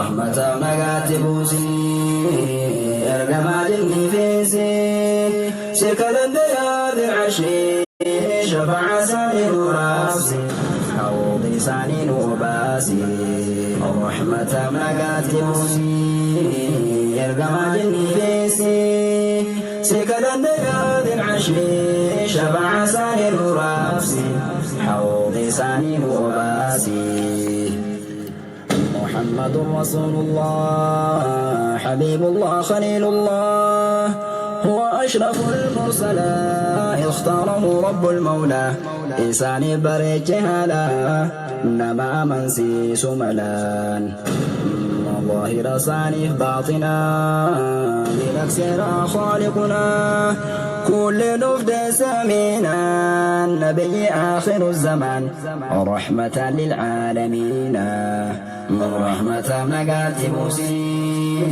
رحمة نجات بوسي ارجما جني فيسي سكر الديار العشي شفع سائر راسي حوضي ساني وباسي رحمة نجات بوسي ارجما جني فيسي سكر الديار العشي شفع سائر راسي حوضي ساني وباسي محمد رسول الله حبيب الله خليل الله هو أشرف المرسلين اختاره رب المولى إنسان بريج هلا نما منسي سملان ظاهر صانف باطنا بنكسر خالقنا كل نفد سمينا النبي آخر الزمان رحمة للعالمين رحمة نجات موسي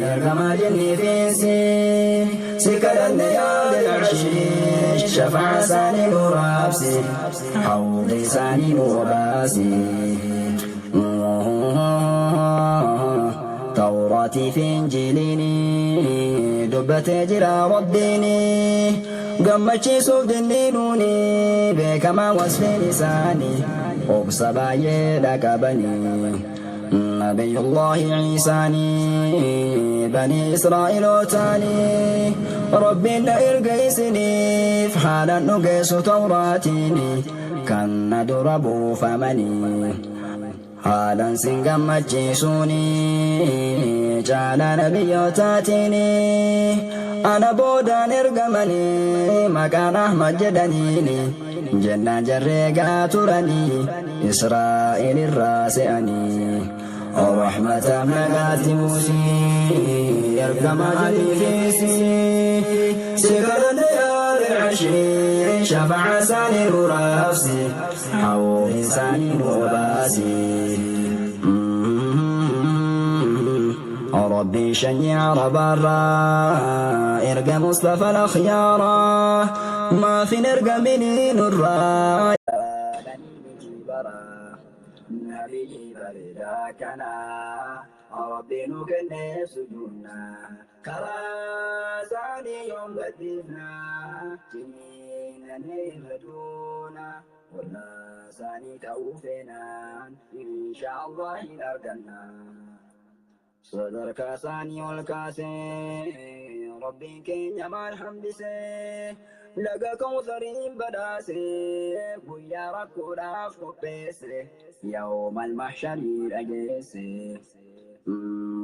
ارجما جني فيسي سكر النيال العشي شفع ساني ورابسي حوضي ساني وباسي توراتي في انجيليني دبت جرى ربيني قمتشي صوت النينوني بكما وصف لساني وبصبايا لقبني نبي الله عيساني بني إسرائيل تاني ربنا إرقيسني في حالا نقيس توراتيني كان ندرب فمني حالا سنقم جيسوني جعل نبي تاتيني أنا بودان إرقمني مكان أحمد جدنيني جنة جريقا ترني إسرائيل الراسعني ورحمة نجات موسي يرقم علي فيسي سكر الديار العشي شفع ساني ورافسي حوضي ساني وباسي ربي شيع ربارا ارقى مصطفى الأخيارا ما في نرقى مني نرى نبي برداكنا ربي نكن سجونا كراساني يوم بدينا جنينا نهدونا والناساني توفينا إن شاء الله نرقنا صدر كاساني والكاسي ربي كين يمان حمدسي لقى كوثرين بداسي ويا ركو راف وبيسي يوم المحشر الأجيسي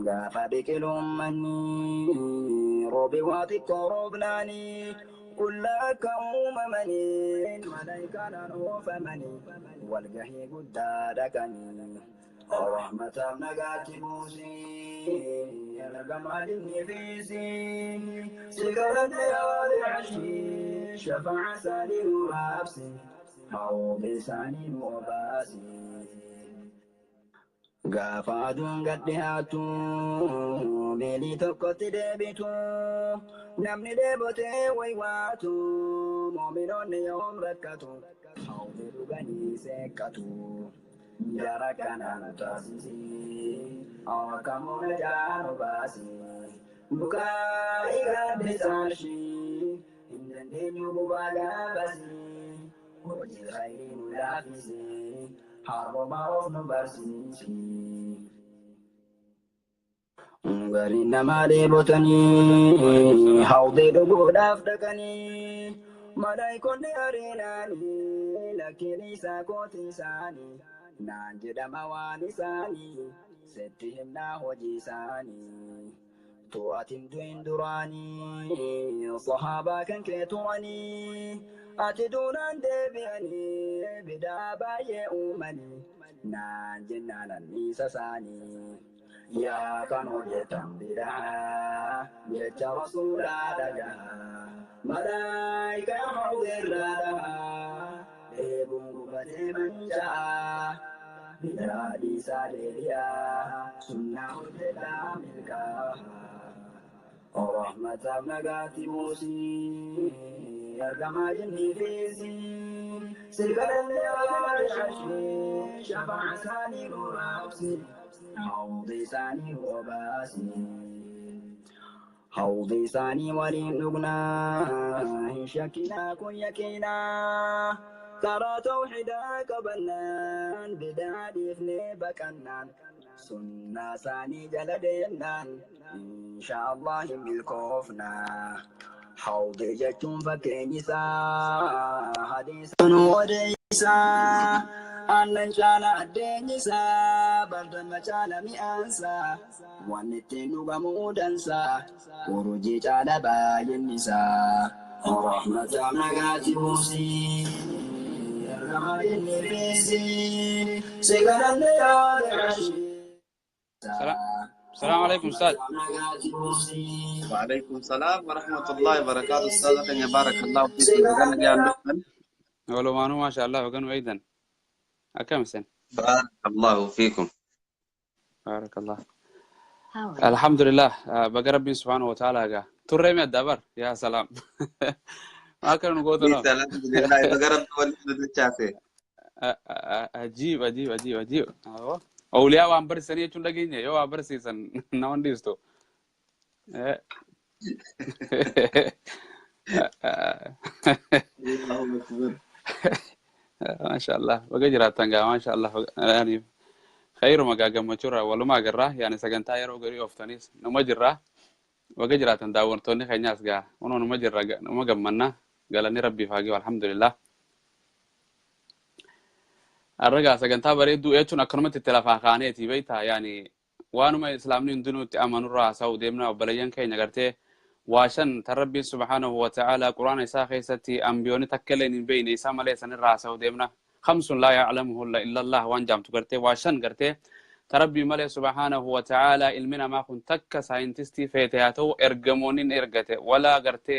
غافا بكل مني روبي واطيك روبناني كلها كوم مني ملايكا نروف مني والقهي قدادكني ورحمة نجات موسي يرقم علي فيسي سكر الديار العشي شفع ساني ورابسي حوضي ساني وباسي غافا دون قد هاتو بيلي تقوت ديبتو نمني ديبوتي ويواتو مؤمنون يوم ركتو حوضي رغني سكتو جارا كان تاسيسي أو كمون جارو باسي بكاي غد ساشي إن الدنيا بواجا باسي وجي خير ملافسي حرب معروف نبرسيسي غرين ما ديبوتني حوضي دبو دافتكني ملايكون دياريناني لكن إيسا كوتي ساني نانجد مواني ساني ستهم ناهوجي ساني تواتم دوين دراني صحابا كان كيتواني أتدونان ديبياني بدابا يؤمني نانجنا ننسى ساني يا كانوا يتنبدا يجا رسول دجا ملايكا حضر لها لبنغ فتمن جاء بلادي ساليا سنة الدلا ملكا ورحمة نجات موسي يرقم جني فيسي سكر النار العشي شفع ساني ورابسي حوضي ثاني وباسي حوضي ثاني ولين نغنا شكنا كن يكينا ترى توحيدك بنان بدادي فني بكنان سنة ثاني جلدنا إن شاء الله بالكوفنا حوضي جتم فكينيسا حديث وديسا أنن شانا دينيسا بردن مچانا ميانسا وانتنو غمودنسا ورجي جانا باينيسا رحمة مغاتي موسي الرحمة النبيسي سيغران يا السلام عليكم أستاذ. وعليكم السلام ورحمة الله وبركاته. أستاذ يا بارك الله فيكم. أنا جان دخل. ولو ما شاء الله وكانوا أيضا كم سنة. بارك الله فيكم. بارك الله. الحمد لله بقى ربي سبحانه وتعالى قا ترى من الدبر يا سلام. ما كانوا نقول له. الحمد لله بقى ربي ولد الشافي. عجيب عجيب عجيب عجيب. أولياء وأمبر سنة يجون لقيني يو أمبر سيسن نون ديستو. ما شاء الله بقى جراتنجا ما شاء الله يعني خير ما جاء مشورة ولا ما جراه يعني سكنتا يرو غري أفتنيس نما جراه بقى جراتن داور توني خيناس جا ونو نما جراه نما جمنا قالني ربي فاقي والحمد لله الرجع سكنتا بريدو يجون أكرمت التلفاقانية بيتها يعني وانو ما إسلامين دنو تأمنوا الرأس أو ديمنا وبليان كي نقرته وعشان تربي سبحانه وتعالى قرآن إساخي ستي أنبيوني تكلين بين إسا مليسان الرأس أو ديمنا 5 لا يعلمه إلا الله وانجام تقرته وعشان قرته تربي ملي سبحانه وتعالى علمنا ما كنت تك ساينتستي فيتياتو إرقمونين إرقته ولا قرته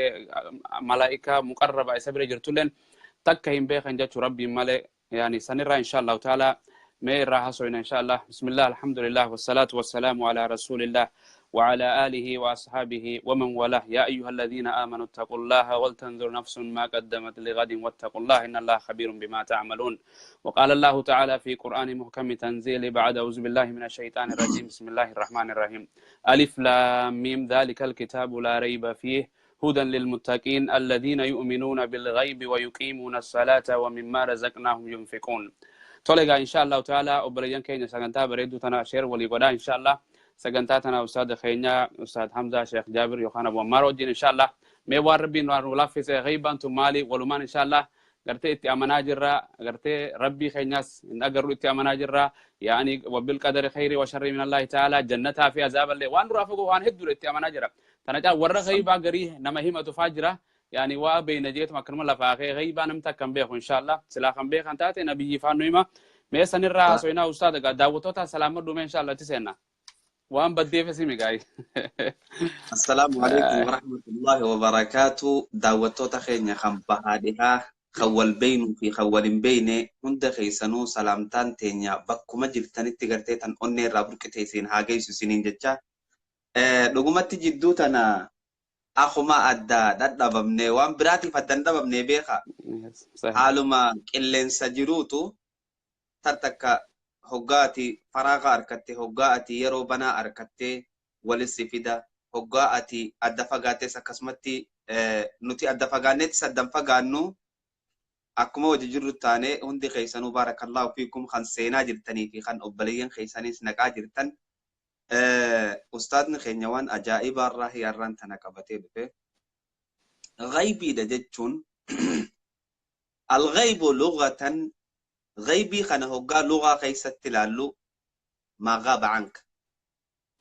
ملائكة مقربة إسابري جرتولين تكهم بيخن جاتو ربي ملي يعني سنرى إن شاء الله تعالى ما راح سوينا إن شاء الله بسم الله الحمد لله والصلاة والسلام على رسول الله وعلى آله وأصحابه ومن والاه يا أيها الذين آمنوا اتقوا الله ولتنظر نفس ما قدمت لغد واتقوا الله إن الله خبير بما تعملون وقال الله تعالى في قرآن محكم تنزيل بعد أعوذ بالله من الشيطان الرجيم بسم الله الرحمن الرحيم ألف لام ميم ذلك الكتاب لا ريب فيه هدى للمتقين الذين يؤمنون بالغيب ويقيمون الصلاة ومما رزقناهم ينفقون تولغا إن شاء الله تعالى أبريان كينيا سغنتا بريدو تناشير وليقودا إن شاء الله سغنتاتنا أستاذ خينيا أستاذ حمزة شيخ جابر يوخانا أبو ماروجين إن شاء الله ميوار ربي نوار ولافي غيبا تمالي ولمان إن شاء الله قرتي اتي أمنا جرا قرتي ربي خينياس إن أقروا اتي أمنا جرا يعني وبالقدر خير وشر من الله تعالى جنتها في عذاب الله وان رافقوا وان هدوا اتي أمنا جرا تنجا ور غيبا قريه نما هيمة فاجرة يعني وبين جيت ما كرم الله فاخي غيبا نمتا كم بيخ إن شاء الله سلا كم بيخ أنتات نبي فانويما ميسن الرأس وينا أستاذ قا دعوتوتا سلامة دوما إن شاء الله تسينا وان بدي في سيمي جاي السلام عليكم ورحمة الله وبركاته. دعوتو تخيني خمبهادها خول بين في خول بين هند خيسنو سلامتان تينيا بكو مجلتاني تغرتيتان أني رابرك تيسين هاجي سنين جتشا لغمتي جدوتنا أخو ما أدى دادبمني وان براتي فتندبمني بيخا حالما كلين سجروتو تتكا هوغاتي فراغا أركتي هوغاتي يرو بنا أركتي ولسفيدا هوغاتي أدفاغاتي سكسمتي نتي أدفاغانيت سدنفاغانو أكما وججرو تاني هندي خيسانو بارك الله فيكم خان سينا جرتني في خان أبليين خيساني سنقا جرتن أستاذنا خينيوان أجائب الراهي أران تنكبتي بفي غيبي دجتشون الغيب لغة غيبي خنا هوغا لغة خيست تلالو ما غاب عنك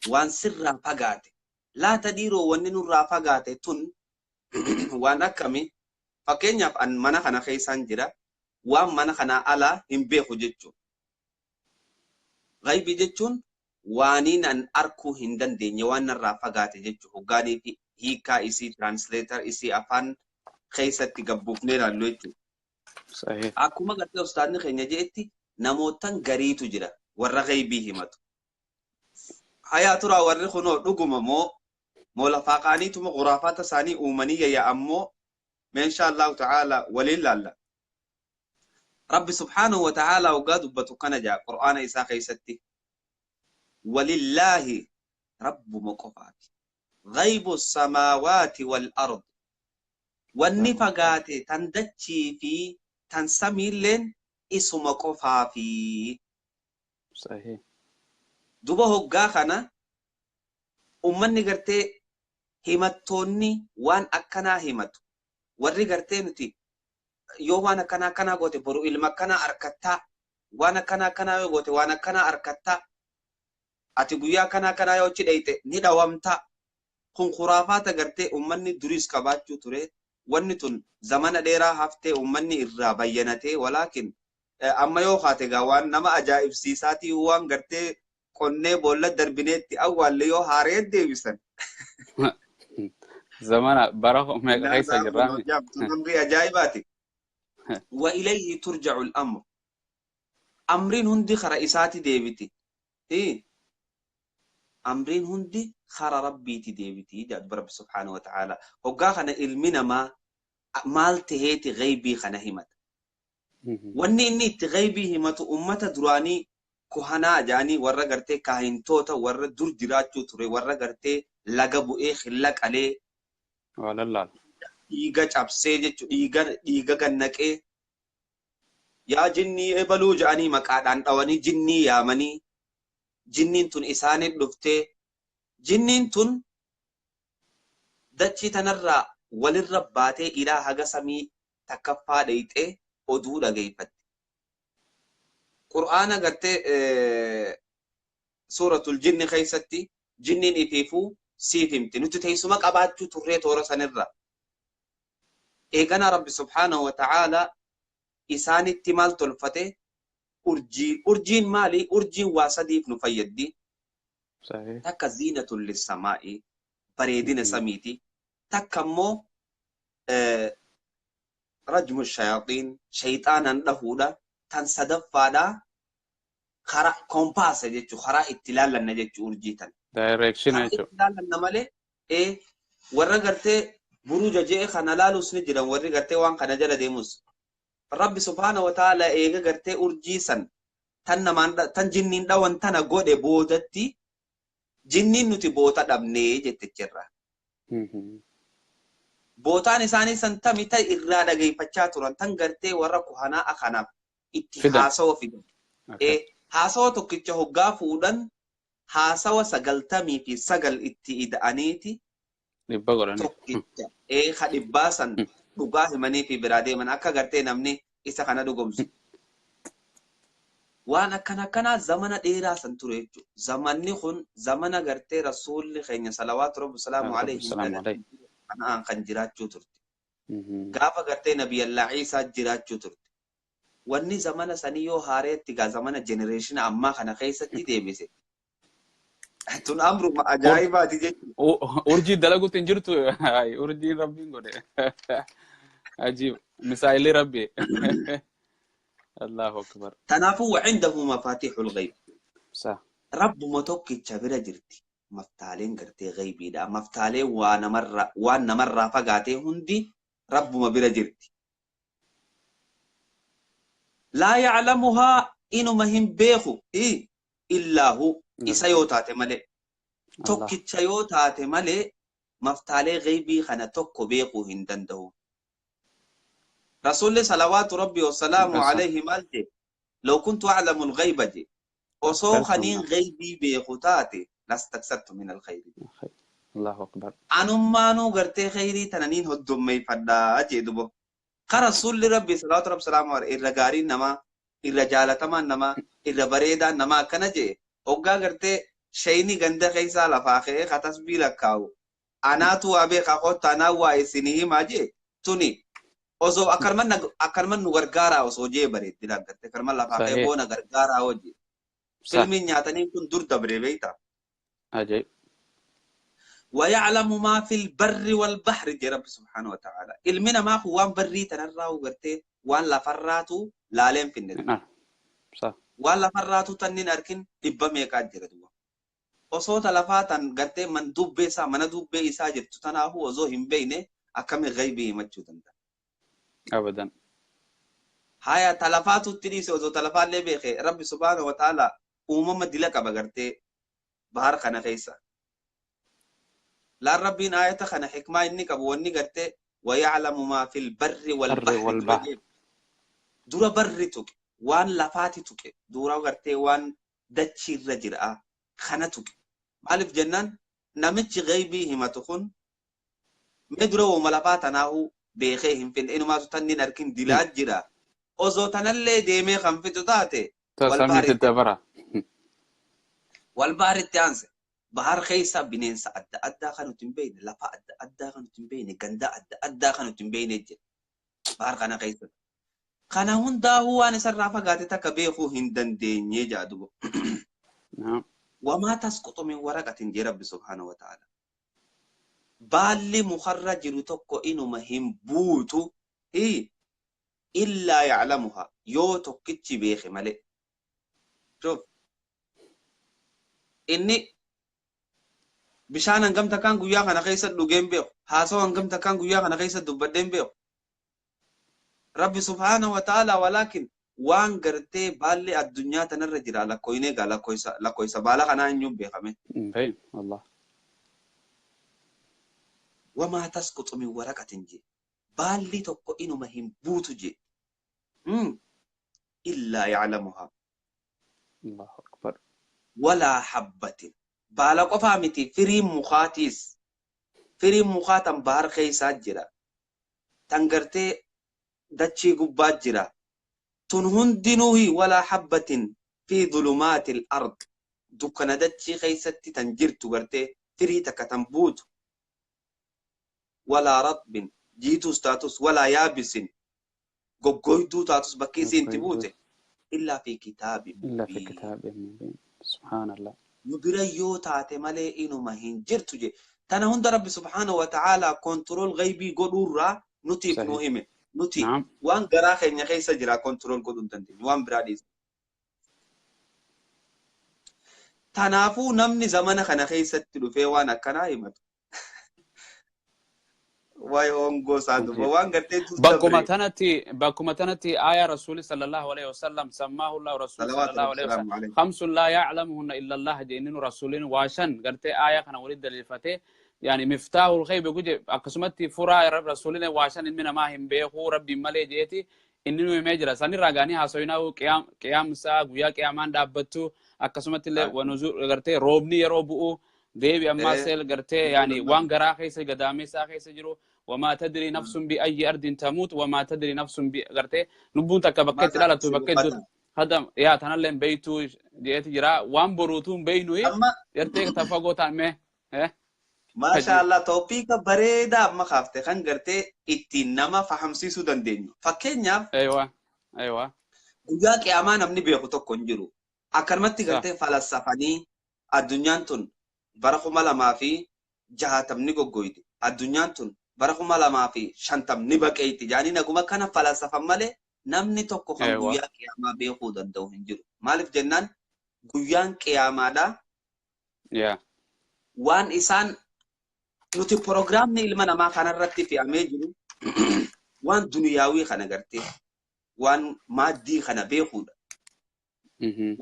وان سر فقاتي لا تديروا وننو رافقاتي تن وانا كمي فكين أن منا خنا خيسان جرا وان منا خنا على همبيخو جتشو غيبي جتشون وانين أن أركو هندن ديني وانا رافقاتي جتشو هوغاني في هيكا إسي ترانسليتر إسي أفان خيست تقبوفني لالويتشو صحيح أكما قلت أستاذنا خينيا جيتي نموتان غريتو جرا ورا غيبي همتو هيا ترى ورخنو دغما مو لفاقاني تم غرافات ثاني أمنية يا أمو ما إن شاء الله تعالى ولله الله رب سبحانه وتعالى وقاد بتوكنا جاء قرآن إساء خيستي ولله رب مقفات غيب السماوات والأرض والنفقات تندتشي في تنسميلين اسم قفافي صحيح دوبا هقا خنا أمني قرتي همتوني وان أكنا همتو ورّي قرتي نتي yoo waan akkana goote boru ilma akkana arkattaa waan akkana yoo goote waan akkana arkattaa ati guyyaa kana yoo achi dhayte ni dhawamtaa kun khuraafaata gartee ummanni duris qabaachuu ture wanni tun zamana dheeraa haftee ummanni irraa bayyanatee walaakin amma yoo haate gaa waan nama ajaa'ibsiisaatii waan gartee qonnee boolla darbineetti awwaalle yoo haaree deebisan zamana bara meeqa keessa jirraami amri ajaa'ibaati وإليه ترجع الأمر أمرين هندي خرا إساتي ديبتي أمرين هندي خرا ربي تديبتي جاد رب سبحانه وتعالى وقا خنا علمنا ما مالتهيتي غيبي خنا همت واني إني تغيبي همت أمة دراني كهنا جاني ورّا قرتي كاهن توتا ورّا دور جراتشو تري ورّا قرتي لقبو خلق عليه ولا لا dhiiga cabsee jechuudha dhiiga gannaqee yaa jinnii ebaluu jedhanii maqaadhaan dhawanii jinnii yaamanii jinniin tun isaaniif dhuftee jinniin tun dachii tanarraa walirra baatee ilaa haga samii takkaffaa dhayxee oduu dhageeffatte. Qur'aana gartee suuratul jinni keessatti jinniin ifiifuu siif himti nuti teessuma qabaachuu turree toora sanirra. إيجانا رب سبحانه وتعالى إساني التمال تلفته أرجين مالي أرجين واسديف نفيدي صحيح تك زينة للسماء بريدين سميتي تك مو رجم الشياطين شيطانا لهودا تنصدف فادا خرا كومباس جيتشو خرا اتلالا نجيتشو أرجيتا دايركشن ايتو اتلالا نمالي إيه ورقرتي buruja jee kana laalus ni jiran warri gartee waan kana jala deemus rabbi subhaanahu wa ta'ala eega gartee urjiisan tan jinniin dhawan tana godhe boodatti jinniin nuti boota dhabnee jettichirra bootaan isaanii san tami ta irraa dhageeffachaa turan tan gartee warra kuhanaa akanaaf itti haasawa fidan haasawa tokkicha hoggaa fuudhan haasawa 99 itti ida'aniiti dhibba godhani tokkicha dhibbaa san dhugaa himanii fi biraa deeman akka gartee namni isa kana dhugomsu waan akkanaa zamana dheeraa san ture jechuudha zamanni kun zamana gartee rasuulli keenya salawaatu rabbi salaamu alayhi kanaan kan jiraachuu turte gaafa gartee nabiyallaa Iisaa jiraachuu turte wanni zamana sanii yoo haareetti gaa zamana jenereeshina ammaa kana keessatti deebise tun amru ajaa'ibaati jechuudha. Urjii dalaguutti hin jirtu urjiin rabbiin godhe ajiib misaa'illi rabbi Allahu akbar. Kanaafuu wacindahu mafaatixul ghayb. Rabbuma tokkicha bira jirti maftaaleen gartee ghaybiidha maftaaleen waan namarraa fagaatee hundi rabbuma bira jirti. Laa ya'lamuhaa inuma hin beeku illaa hu isa yoo taate malee tokkicha yoo taate malee maftaalee ghaybii kana tokko beekuu hin danda'u. Rasuulli salawaatu rabbi wasalaamu alayhi maal je law kuntu a'lamu al-ghayba je osoo khaniin ghaybii beeku taate lastaksartu min al-khayri. Allahu akbar. Anummaanuu gartee khayrii tananiin hoddommeeffadhaa jee dubo. Ka rasuulli rabbi salawaatu rabbi salaamu alayhi irra gaariin namaa irra jaalatamaan namaa irra bareedaan namaa akkana jee hoggaa gartee shayni ganda keessaa lafaa ka'ee ka tasbii lakkaawu anaatu waa beekaa kottu anaa waa isinii himaa jee tuni osoo akkanuman nu gargaaraa osoo jee bareeddi laggarte akkanuman lafaa ka'ee boona gargaaraa hojii filmiin nyaatanii kun dur dabree beeyta. Ajaa'ib. ويعلم ما في البر والبحر جي رب سبحانه وتعالى علمنا ما هو وان بري تنرى وغرتي وان لفراتو لالين في النت صح وان لفراتو تنين أركن دبا ميقات جردوا وصوت لفاتن غرتي من دوبي سا من دوبي إسا جرتو تناهو وزو هم بيني أكمي غيبي مجو تندا أبدا هايا تلفاتو تريسي وزو تلفات لي بيخي رب سبحانه وتعالى أمم دلك بغرتي bahar kana keessa لا ربين آية خنا حكمة إنك أبواني قرتي ويعلم ما في البر والبحر والبحر دورا برتك وان لفاتتك دورا قرتي وان دتشي الرجل خنتك ألف جنان نمتش غيبي هما تخون مدرو وملفاتنا هو بيخيهم في إنه ما تتني نركن دلات جرا أزوتنا اللي ديمي خنفتو تاتي والبحر التانسي bahar keessa bineensa adda addaa kan nuti hin beekne lafa adda addaa kan nuti hin beekne ganda adda addaa kan nuti hin beekne jira bahar kana keessa kana hundaa'uu waan isarraa fagaate takka beekuu hin dandeenye jaadugo wamaa tasqutu min waraqatin jee rabbi subhaanahu wa ta'ala baalli mukarra jiru tokko inuma hin buutu illaa ya'lamuha yoo tokkichi beeke malee shuf inni bishaan hangam takkaan guyyaa kana keessa dhugeen beeku haasoo hangam takkaan guyyaa kana keessa dubbadeen beeku rabbi subhaanahu wa ta'ala walaakin waan gartee baalli addunyaa tanarra jira lakkooyinee gaa lakkoysa baala kanaa hin beekame wallah wamaa tasqutu min waraqatin jee baalli tokko inuma hin buutu jee illaa ya'lamuha allahu akbar walaa habbatin baala qofaa miti firiin mukaatiis firiin mukaatan bahar keessaa jira tan gartee dachii gubbaa jira tun hundinuuhi walaa habbatin fi dhulumaati al-ard dukkana dachii keessatti tan jirtu gartee firii takka tan buutu walaa ratbin jiituus taatus walaa yaabisin goggoyduu taatus bakki isiin buute illaa fi kitaabin mubiin subhaanallah نبريو تاتي مالي إنو ما هنجر تجي تانا هند ربي سبحانه وتعالى كنترول غيبي قدورا نتيب مهمة نتيب وان قراخي نخي سجرا كنترول قدون تنتين وان براديز تنافو نمني زمانا خنخي ستلو في وانا كنايمت واي هونغو سادو وان قرتي باكما تنتي آية رسول صلى الله عليه وسلم سماه الله رسول صلى الله عليه وسلم 5 لا يعلمهن إلا الله جئنين رسولين واشن قرتي آية كان ولد للفتاة يعني مفتاح الغيب يقول أقسمتي فرا رب رسولين واشن من ما هم بيخو ربي مالي جيتي إنه يمجرى سني راغاني حسويناه قيام سا غيا قيامان دابتو أقسمتي اللي ونزول قرتي روبني يروبو ديبي أما سيل قرتي يعني وان قرا خيسي قدامي سا خيسي جرو وما تدري نفس بأي أرض تموت وما تدري نفس بقرتي نبون تكبكت لا تبكت هذا يا تنلم بيتو ديت جرا وان بروتون بينو يرتيك تفاقو تعمه ما شاء الله توفيق بريدا ما خافته خان قرتي اتنما فهمسي سودان دينيو فكينيا ايوه وياك يا امان امني بيخو تكون جرو اكرمتي قرتي فلسفاني الدنيا تون برخو مالا ما في جهاتم نيغو غويدي الدنيا تون برخو مالا ما في شانتم نبقيتي يعني نغما كان فلسفه مالي نمني توكو خان وياك يا ما بيخو دندو هنجرو مالف جنان غيان قياما دا وان إسان نوتي بروغرام ني ilma namaa kanarratti fe'amee jiru waan duniyaawii kana gartee waan maaddii kana beekuudha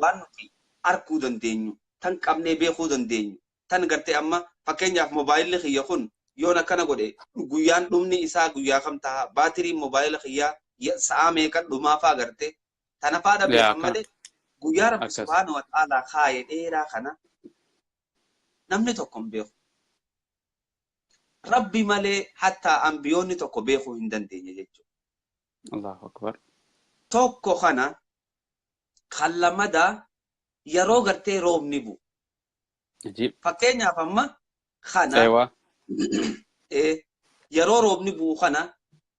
waan nuti arkuu dandeenyu tan qabnee beekuu dandeenyu tan gartee amma fakkeenyaaf moobaayilli kiyya kun yoon akkana godhe guyyaan dhumni isaa guyyaa kam ta'a baatiriin moobaayila kiyyaa sa'a meeqa dhumaafaa gartee tana faadha beekan malee guyyaa rabbi subhaanahu wa ta'aalaa kaayee dheeraa kana namni tokko hin beeku ربي مالي حتى أنبيوني توكو بيخو هندن ديني جيجو الله أكبر توكو خانا خلا مدى يرو غرتي روب نبو عجيب فكينيا فما خانا أيوة يرو روب نبو خانا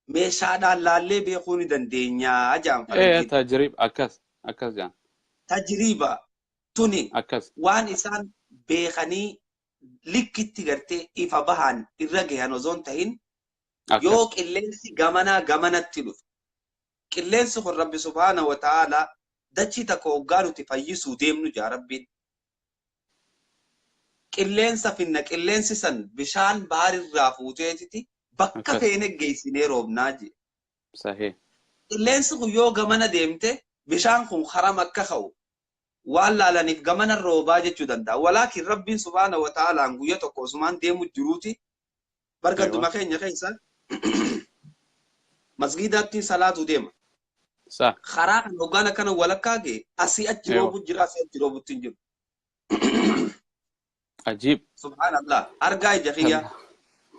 ميشادا لالي بيخوني دن دينيا أجام تجريب أكس جان تجريبا توني أكس وان إسان بيخاني likkitti gartee ifa bahan irra gahan ozoon tahin yoo qilleensi gamanatti dhufe qilleensi kun rabbi subhaanahu wa ta'aalaa dachii takka hoggaa nuti fayyisuu deemnu jaa rabbiin qilleensa finna qilleensi san bishaan baarirraa fuuteetiti bakka feene geessinee roobnaa jee sahih qilleensi kun yoo gamana deemte bishaan kun haram akka ka'u ولا لنف جمنا الروباجة جدًا ولكن ربي سبحانه وتعالى عن قيتك وسمان ديم الجروتي بركة ايوه دماغي نخيسا مسجدات صلاة ديم صح خراق نوغانا كانوا ولا كاجي أسي ايوه أجروب جرا أسي أجروب تنجب عجيب سبحان الله أرجع جخيا الله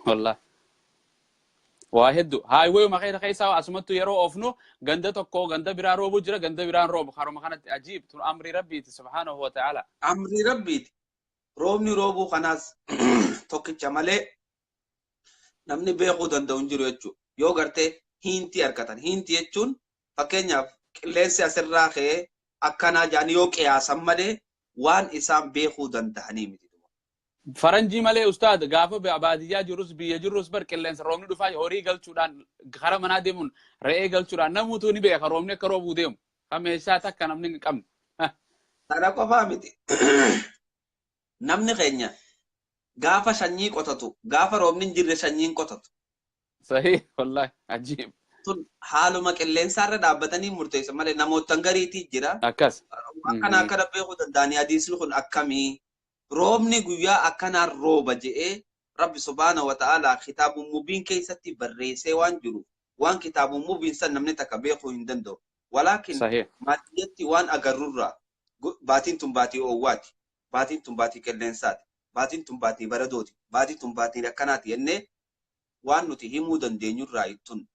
والله واحد هاي ويو ما خير خيسا اسمتو يرو اوفنو غندا توكو غندا بيران روبو جرا غندا بيران روب خارو ما كانت عجيب تون امر ربي سبحانه وتعالى أمر ربي روبني روبو خناس توكي جمالي namni beekuu danda'u hin jiru jechuudha. Yoo gartee hiintii argatan hiintii jechuun fakkeenyaaf qilleensi asirraa ka'ee akkanaa jedhanii yoo qiyaasan malee waan isaan beekuu danda'anii miti. faranjii malee ustaad gaafa baadiyyaa jirus biyya jirus bar qilleensa roobni dhufaa horii galchuudhaan gara manaa deemuun re'ee galchuudhaan namuutu ni beeka roobni akka roobuu deemu kameeshaa takka namni hin qabne. Sana qofaa miti. Namni keenya gaafa sanyii qotatu gaafa roobni hin jirre sanyiin qotatu. Sahih wallahi ajiib. Tun haaluma qilleensaarra dhaabbatanii murteessan malee namootan gariitii jira. Akkas. Akkana akkana beekuu danda'anii hadiisni kun akkamii roobni guyyaa akkanaan rooba je'ee rabbi subhaanahu wa ta'ala kitaabun mubiin keessatti barreessee waan jiru waan kitaabun mubiin san namni takka beekuu hin danda'u. Walaakin maatiyyatti waan agarrurraa baatiin tun baatii oowwaati. Baatiin tun baatii qilleensaati. Baatiin tun baatii baradooti. Baatiin tun baatii akkanaati jennee waan nuti himuu dandeenyurraa ittun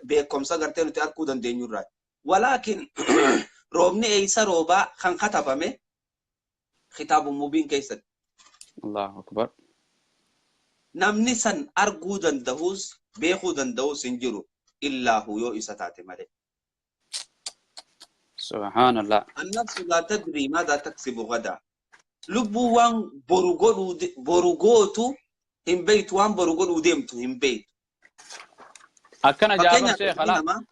beekumsa gartee nuti arguu dandeenyurraa. Walaakin roobni eeysa roobaa kan katabame kitaabun mubiin keessatti. Allahu akbar. Namni san arguu danda'us beekuu danda'us hin jiru illaahu yoo isa taate malee. Subhanallah. Annafsu laa tadrii maadaa taksibu gadaa. Lubbuu waan boru gootu hin beektu waan boru godhuu deemtu hin beektu. akkana jaaba sheekh ala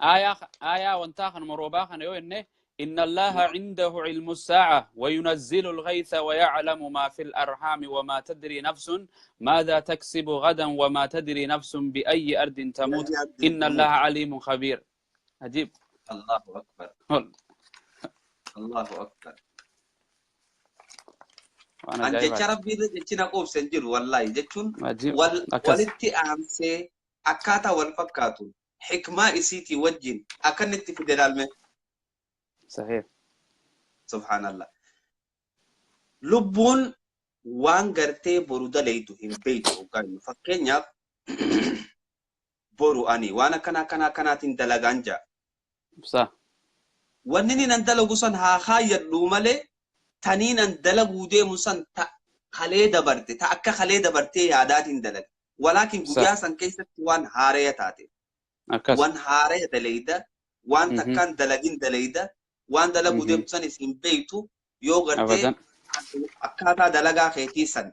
aya wanta kan maroba kan yo enne inna allaha indahu ilmu as-sa'a wa yunazzilu al-ghaytha wa ya'lamu ma fi al-arham wa ma tadri nafsun madha taksibu ghadan wa ma tadri nafsun bi ayyi ardin tamut inna allaha alimun khabir. Ajib. Allahu akbar. Allahu akbar. An jecha rabbii jechina qoobsan jiru wallahi jechuun walitti aansee akkaataa wal fakkaatu hikmaa isiitii wajjin akkanitti federaalme. Sahih. Subhanallah. Lubbuun waan gartee boru dalaytu hin beektu hoggaanyu fakkeenyaaf boru ani waan akkanaatiin dalagaan jaa. Wanni inni nan dalagu san haa kaayyadhu malee taniin an dalaguu deemu san ta kalee dabarte ta akka kalee dabartee yaadaatiin dalaga. Walaakin guyyaa san keessatti waan haareya taate. Waan haareya dalayda waan takkaan dalagin dalayda waan dalaguu deemu san isin beektu yoo gartee akkaataa dalagaa keetii san.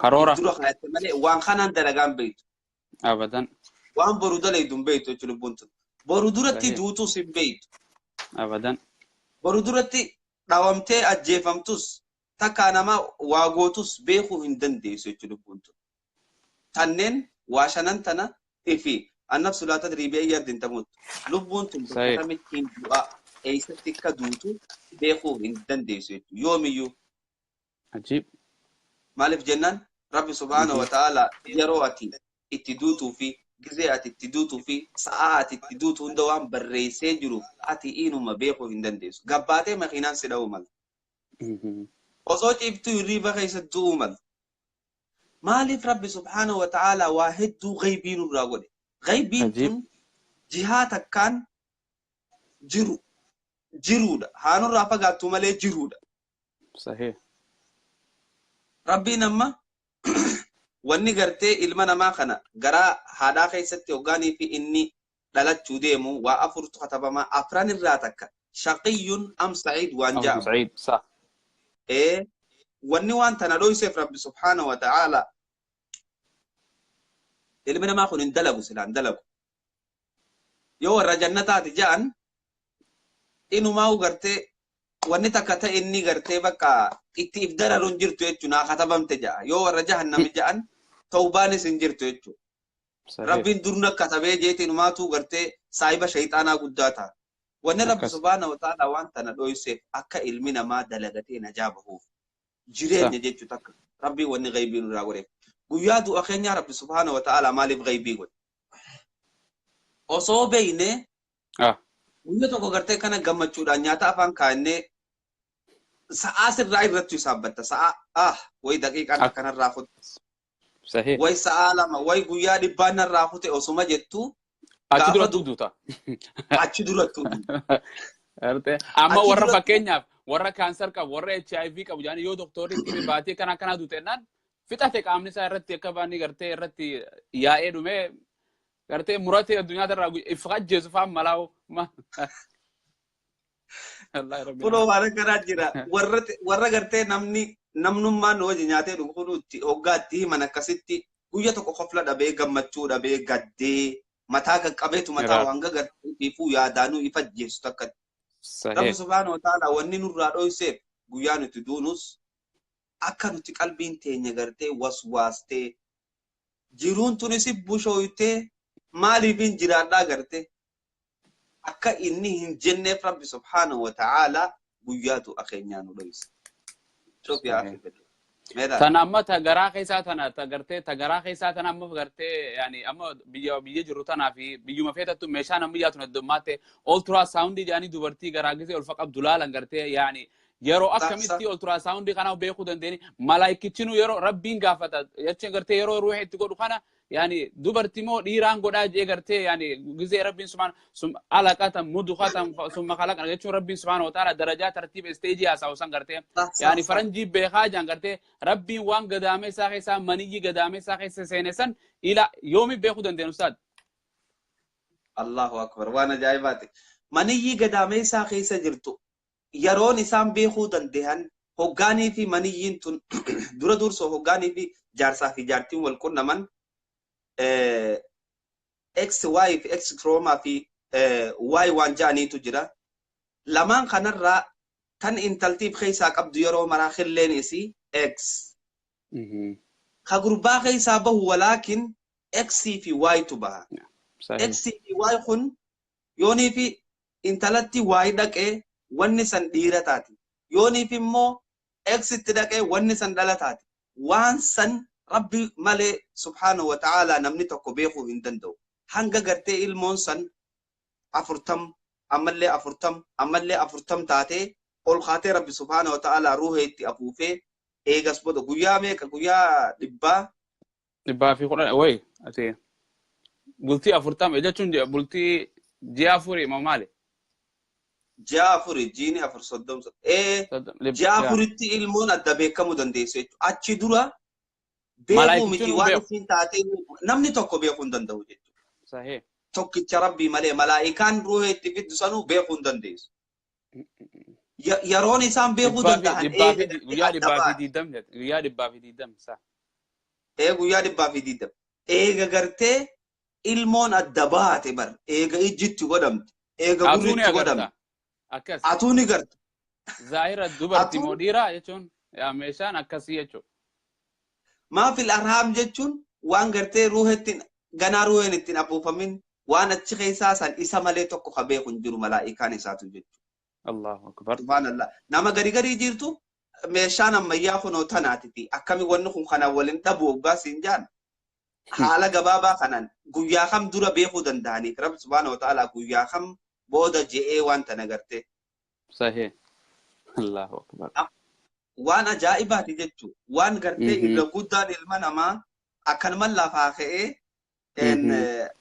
Karoora. Dura kanatti malee waan kanaan dalagaan beektu. Abadan. Waan boru dalaydu hin beektu jechuun lubbuun tun. Boru duratti duutus hin beektu. Abadan. Boru duratti dhawamtee ajjeefamtus takka nama waa gootus beekuu hin dandeessu jechuudha lubbuun tun. Tanneen waa shanan tana ifi annafsu laa tadrii bi ayyi ardin tamut. Lubbuun tun bakka kamittiin du'a eessatti akka duutu beekuu hin dandeessu jechuudha yoomiyyuu. Ajiib. Maaliif jennaan rabbi subhaanahu wa ta'ala yeroo ati itti duutuu fi gizee ati itti duutuu fi sa'aa ati itti duutu hunda waan barreessee jiru ati inuma beekuu hin dandeessu. Gabbaatee makiinaan si dha'uu mala. Osoo ciiftuu hirriiba keessatti du'uu mala. Maaliif rabbi subhaanahu wa ta'ala waa hedduu ghaybii nurraa godhe? Ghaybiin tun jihaa takkaan jiruudha. Haanurraa fagaattu malee jiruudha. Sahih. Rabbiin amma wanni gartee ilma namaa kana garaa haadhaa keessatti hoggaanii fi inni dhalachuu deemu waa afurtu katabamaa afran irraa takka shaqiyyun am sa'iid waan jaamu. Sa'iid sa. Wanni waan tana dhoyseef rabbi subhaanahu wa ta'ala ilmi namaa kun hin dalagu silaan dalagu. Yoo warra jannataati ja'an inumaa gartee wanni takka ta'e inni gartee bakka itti if dararuun jirtu jechuun haa katabamte ja'a. Yoo warra jahannami ja'an tawbaanis hin jirtu jechuudha. Rabbiin durna katabee jeetiin maatuu gartee saahiba shayxaanaa guddaa ta'a. wanni rabbi akkas subhaanahu wa ta'ala waan tana dhoyseef akka ilmi namaa dalagatee najaa bahuuf jireenya jechuu takka rabbii wanni gaybii nurraa godheef guyyaa du'a keenya rabbi subhaanahu wa ta'ala maaliif gaybii godhe osoo beeyne guyyaa tokko gartee kana gammachuudhaan nyaata afaan kaa'annee sa'aa sirraa irratti hisaabbatta sa'aa way daqiiqaan akkanarraa fute sahih way sa'aa lama way guyyaa dhibbaan narraa fute osuma jettu achi duratti duuta achi duratti amma warra fakkeenyaaf warra kaanser qabu warra HIV qabu jaani yoo doktorri itti baatee kana duutennaan fixate qaamni isaa irratti akka baanii gartee irratti yaa'ee dhume gartee muratee addunyaa irraa ifqajjeesu fa'aa malaawu Kuno waan kana jira warra gartee namnummaan hojii nyaatee dhuguutti hoggaatti himan akkasitti guyyaa tokko qofla dhabee gammachuu dhabee gaddee mataa qaqqabeetu mataa hanga gartiifuu yaadaanuu ifa jeessu takka. Rabbi subhaanahu wa ta'ala wanni nurraa dhoyseef guyyaa nuti duunus akka nuti qalbiin teenya gartee waswaastee jiruun tunis bushooytee maaliif hin jiraadhaa gartee akka inni hin jenneef Rabbi subhaanahu wa ta'ala guyyaatu akeenyaa nu dhoyse. Tana amma tagaraa keessaa tana tagartee tagaraa keessaa tana amma gartee yani amma biyya jiru tanaa fi biyyuma feetattu meeshaan amma yaatu naddummaate ultrasound jaanii dubartii garaa gisee ol faqabdu laalan gartee yani yeroo akkamitti ultrasound kana beekuu dandeeni malaayikichinu yeroo rabbiin gaafata jecha gartee yeroo ruuhi itti godhu kana yani dubartii moo dhiiraan godhaa jee gartee yani gisee rabbiin subhaan alaqatan mudghatan summa khalaqna jechuun rabbiin subhaan wa ta'ala darajaa tartiiba stage yaasaa usan gartee yani faranjii beekaa jaan gartee rabbiin waan gadaamee isaa keessaa maniyyi gadaamee isaa keessa seenesan ila yoomi beekuu dandeenu ustaad Allahu akbar waan ajaa'ibaati maniyyi gadaamee isaa keessa jirtu yeroon isaan beekuu dandeehan hoggaanii fi maniyyiin tun dura dursoo hoggaanii fi jaarsaa fi jaartiin wal qunnaman XY fi X chroma fi Y waan jaaniitu jira lamaan kanarraa tan intaltiif keessaa qabdu yeroo maraa khilleen isii X ka gurbaa keessaa bahu walaakin X fi Y tu baha X fi Y kun yoonii fi intalatti Y dhaqee wanni san dhiira taati yooniif immoo X itti dhaqee wanni san dhala taati waan san Rabbi malee subhaanahu wa ta'ala namni tokko beekuu hin danda'u hanga gartee ilmoon san 40 ammallee 40 taatee ol kaatee Rabbi subhaanahu wa ta'ala ruuha itti afuufee eegas booda guyyaa meeqa guyyaa dhibbaa fi kudha way ati bultii 40 jechuun bultii ji'a afurii maali ji'a afurii jiini 430 ji'a afuritti ilmoon adda beekamuu dandeessu achi dura beekuu miti waan isin taatee namni tokko beekuu hin danda'u jechuudha. Sahee. Tokkicha Rabbii malee malaa'ikaan ruuha itti fiddu sanuu beekuu hin dandeessu. Yeroon isaan beekuu danda'an guyyaa dhibbaa fi diidam guyyaa dhibbaa fi diidam isaa. Guyyaa dhibbaa fi diidam. Eega gartee ilmoon adda baate bar eega ijjitti godhamte eega gurritti godhamte. Akkas. Atuu ni garta. Zaahira dubartii moo dhiiraa jechuun meeshaan akkasii jechuudha. Maafil arhaam jechuun waan gartee ruuhettiin ganaa ruuhen ittiin afuufamin waan achi keessaa san isa malee tokko ka beeku hin jiru malaa'ikaan isaatu jechuudha. Allahu akbar. Subhaanallah. Nama gari jirtu meeshaan ammayyaa kunoo tanaatiti. Akkami wanni kun kanaan waliin dhabu waggaa siin jaan. Haala gabaabaa kanaan guyyaa kam dura beekuu danda'aniif Rabbi subhaanahu wa ta'ala guyyaa kam booda je'ee waan tana gartee. Sahee. Allahu akbar. Waan ajaa'ibaati jechuudha. Waan gartee irra guddaan ilma namaa akkanumaan lafaa ka'ee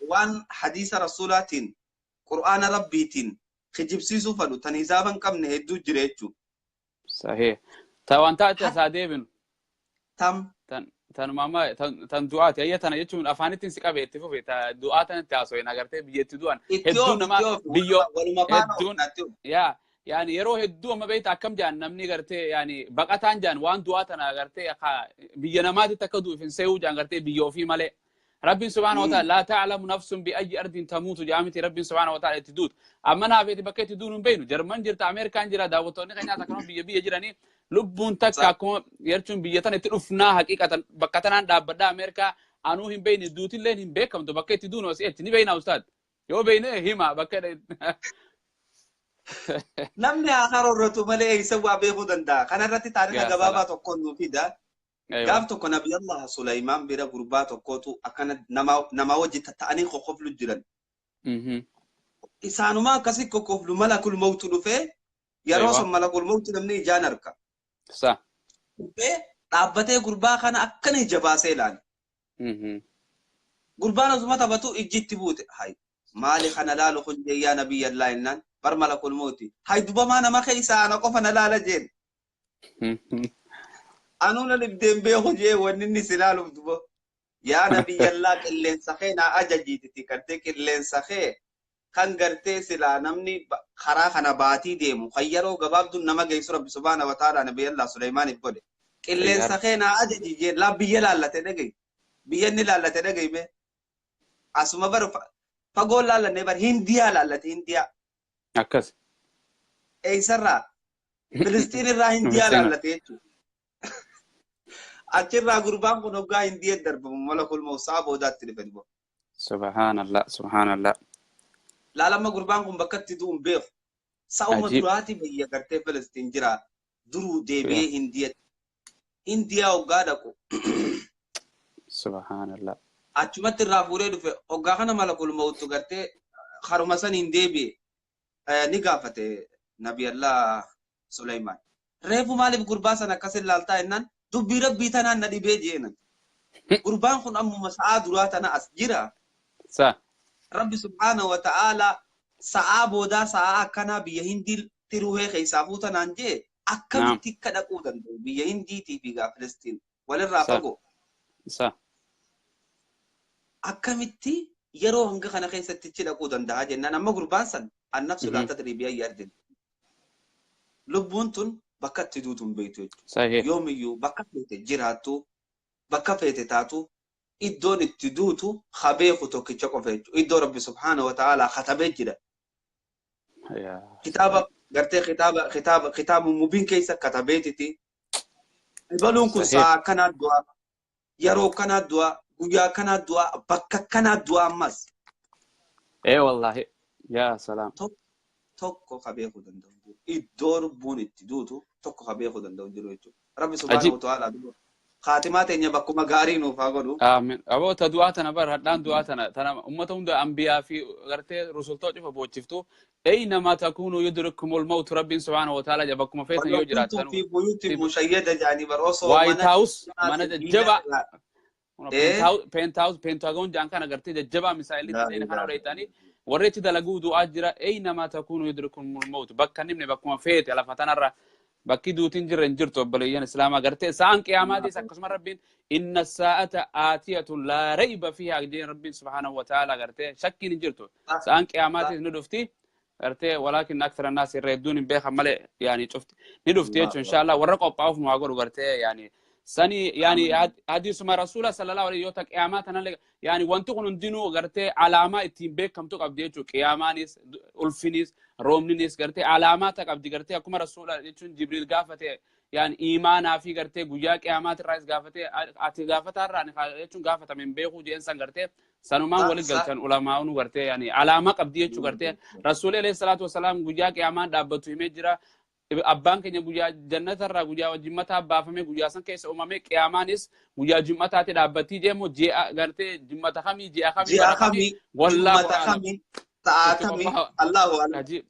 waan hadiisa rasuulaatiin qur'aana rabbiitiin kijibsiisuu fadhu tan hisaaban qabne hedduu jira jechuudha. Sahee. Ta waan taate asaa deebinu. Tan mama tan du'aati ayya tana jechuun afaanittiin si qabe itti fufe ta du'aa tanatti haasoo agartee biyyatti du'an hedduun nama biyyoo hedduun yaa yani yeroo hedduu amma beekta akkam jaan namni gartee yani baqataan jaan waan du'aa tana gartee biyya namaatitti akka du'uuf hin seeyuu jaan gartee biyya ofii malee rabbiin subhaanahu wa ta'ala laa ta'lamu nafsun bi ayyi ardin tamuutu jaamiti rabbiin subhaanahu wa ta'ala itti duutu amma naafeeti bakka itti duun hin beeknu jarman jirta ameerikaan jira daawwattoonni keenyaas akkuma biyya jiranii lubbuun takka akkuma jechuun biyya tana itti dhufnaa haqiiqatan bakka tanaan dhaabbadhaa ameerikaa anuu hin beekne duutilleen hin beekamtu bakka itti duun osii itti ni beekna ustaad yoo beekne hima bakka namni akarorratu malee isa waa beekuu danda'a. Kanarratti taarika yaa gabaabaa salaam tokkoon nuuf fida. aywa Gaaf tokko Nabi Allah Sulaimaan bira gurbaa tokkotu akkana nama wajji tatta'anii qoqqoflu jiran. Isaanuma akkasii qoqqoflu malakul mawtu dhufee yeroo aywa sun malakul mawtu namni ijaan arka. sa Dhufee dhaabbatee gurbaa kana akkana ija baasee ilaale. Gurbaan osuma taphatu ijjitti buute. Hay maali kana laalu kun yaa Nabiyyi Allah innaan bar malakul mawti. Hay dubamaa nama keessaa ana qofa na laala jeen. Anuuna libdeen beeku jee wanni inni si laaluuf dubo. Yaa Nabiyyi Allah qilleensa kee naa ajajiititi gartee qilleensa kee kan gartee silaa namni karaa kana baatii deemu kan yeroo gabaabduun nama geessu Rabbi subhaanahu wa ta'aala Nabiyyi Allah Sulaimaaniif godhe. Qilleensa kee naa ajaji jee laa biyya laallate dhagaye. Biyya inni laallate dhagaye mee. Asuma bar fagoo laallanne bar Hindiyaa laallate Hindiyaa. akkas Eeysarraa Filistiin irraa Hindiyaa laallate jechuudha. Achirraa gurbaan kun hoggaa Hindiyaa darbamu malakul mawsaa boodaatti dhufe dubo. subhanallah subhanallah Laalama gurbaan kun bakka itti du'uun beeku. Sa'uma ajib duraati biyya gartee Filistiin jira duruu deebi'ee Hindiyaatti. Hindiyaa hoggaa dhaqu. subhanallah Achumatti irraa fuudhee dhufe hoggaa kana malakul mawtu gartee haruma san hin deebi'e ni gaafate Nabi Allah Sulaimaan. Reefu maaliif gurbaa san akkasin laaltaa jennaan dubbii rabbii tanaan na dhibee jeenan. Gurbaan kun ammuma sa'aa duraa tana as jira. sa Rabbi subhaanahu wa ta'aala sa'aa boodaa sa'aa akkanaa biyya Hindii tiruhee keessaa fuutanaan jee naam akkamitti akka dhaquu danda'u biyya Hindiitii fi Filistiin walirraa sa fagoo. sa Akkamitti yeroo hanga kana keessatti ichi dhaquu danda'a jennaan amma gurbaan san annafsu laa tadrii biyya yardin. Lubbuun tun bakka itti duutu hin beektu jechuudha. sahih Yoomiyyuu bakka feete jiraattu bakka feete taatu iddoon itti duutu habeeku tokkicha qofa jechuudha. Iddoo Rabbi subhaanahu wa ta'aala katabee jira. ya Kitaaba salaam gartee kitaaba mubiin keessa katabeetiti. Ibaluun kun sahih sa'a kanaa du'a yeroo kanaa du'a guyyaa kanaa du'a bakka kanaa du'a ammas wallahi ya salaam tokko habeeku danda'u jiru. Iddoo lubbuun itti duutu tokko habeeku danda'u jiru jechuudha. Rabbi subhaanahu ajib wa ta'aala du'a. Kaatimaa teenya bakkuma gaarii nuuf haa godhu. آمين أبو تدواتنا بر هدان دواتنا تنا أمتهم ده أنبياء في غرتي رسول توجف بوجفتو أينما تكونوا يدرككم الموت رب سبحانه وتعالى جابكم فيتن ولو يجرات كنتم في بيوت مشيدة يعني برأسه وايت هاوس منت mana في jajjaba إيه pentagon jaan kana gartee jajjaba misaa'illi لا ta'in kana إله reetani warri itti dalaguu du'aa jira aynama takunu yudrikumul maut bakka nimne bakkuma feete lafa tanarra bakki duutiin jirre hin jirtu obboleeyyan islaamaa gartee sa'aan qiyaamaatis akkasuma rabbiin inna saa'ata aatiyatun laa rayba fiihaa jeen rabbiin subhaanahu wa ta'aala gartee shakkiin hin jirtu sa'aan qiyaamaatis ni dhufti gartee walaakin akthara naas irra hedduun hin beekan malee yaani cufti ni dhufti jechuun inshallah warra qophaa'uuf nu haa godhu gartee yaani sani yani hadisuma rasula sallallahu alaihi wasallam qiyamata nan yani wanti kun hundinuu gartee alaamaa ittiin beekamtu qabdi jechuudha qiyaamaanis ulfinis roomninis gartee alaamaata qabdi gartee akkuma rasula jechuun jibril gaafate yani iimaanaa fi gartee guyyaa qiyaamaat irraas gaafate ati gaafataarraan jechuun gaafatamen beekuu jeen san gartee sanumaan walit galchan ulamaa'unu gartee yani alaamaa qabdi jechuu gartee rasuli alayhi salatu wasalam guyyaa qiyaamaan dhaabbatu himee jira abbaan keenya guyyaa jannatarraa guyyaa wajjimmataa baafame guyyaa san keessa uumame qiyaamaanis guyyaa jimmataatti dhaabbattii deemu ji'a gartee jimmata kamii ji'a kamii jimmata kamii sa'a kamii Allahu ajib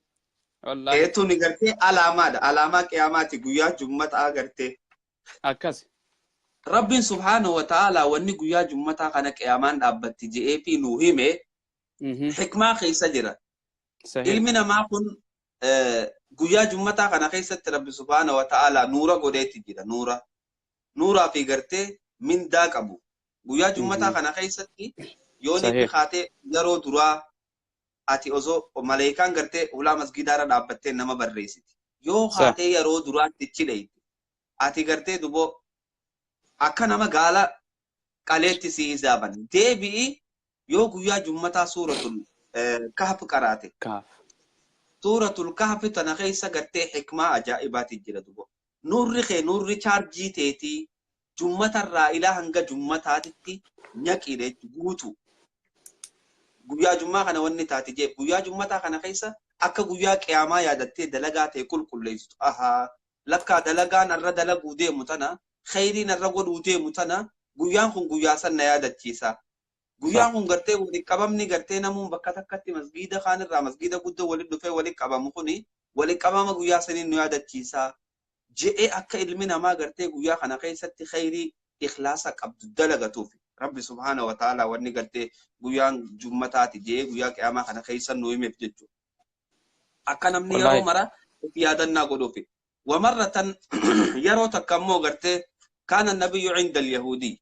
wallahi eetuni gartee alaamaadha alaamaa qiyaamaati guyyaa jummataa gartee akkas Rabbiin subhaanahu wa ta'aala wanni guyyaa jummataa kana qiyaamaan dhaabbatti je'ee fi nuu hime hikmaa keessa jira ilmi namaa kun guyyaa jummataa kana keessatti Rabbi subhaanahu wa ta'aala nuura godheetti jira nuuraa fi gartee mindaa qabu guyyaa jummataa kana keessatti yoo ni kaatee yeroo duraa ati osoo maleekaan gartee ulaa masgidaara dhaabbattee nama barreessiti yoo kaatee yeroo duraatti cidheetti ati gartee duboo akka nama gaala qaleetti si hizaaban deebi'i yoo guyyaa jummataa suuratul kahf qaraate suuratul kahf tana keessa gartee hikmaa ajaa'ibaati jira duboo nurri chaarjii teetii jummatarraa ilaa hanga jummataatitti nyaqiidhe guutu guyyaa jummaa kana wanni taati jee guyyaa jummataa kana keessa akka guyyaa qiyaamaa yaadattee dalagaa ta'e qulqulleessitu. Ahaa lakka dalagaan irra dalaguu deemu tana khayriin irra godhuu deemu tana guyyaan kun guyyaa san na yaadachiisa. Guyyaan kun gartee waliin qabamni gartee namuun bakka takkatti masgiida kaan irraa masgiida guddoo waliin dhufee waliin qabamu kuni waliin qabama guyyaa saniin nu yaadachiisa. Je'ee akka ilmi namaa gartee guyyaa kana keessatti khayrii ikhlaasa qabdu dalagatuuf Rabbi subhaanahu wa ta'ala wanni gartee guyyaan jummataati jee guyyaa qiyaamaa kana keessa nu himeef jechuudha. Akka namni yeroo mara yaadannaa godhuuf. Wamarratan yeroo takka immoo gartee kaana nabiyyu inda al-yahudii.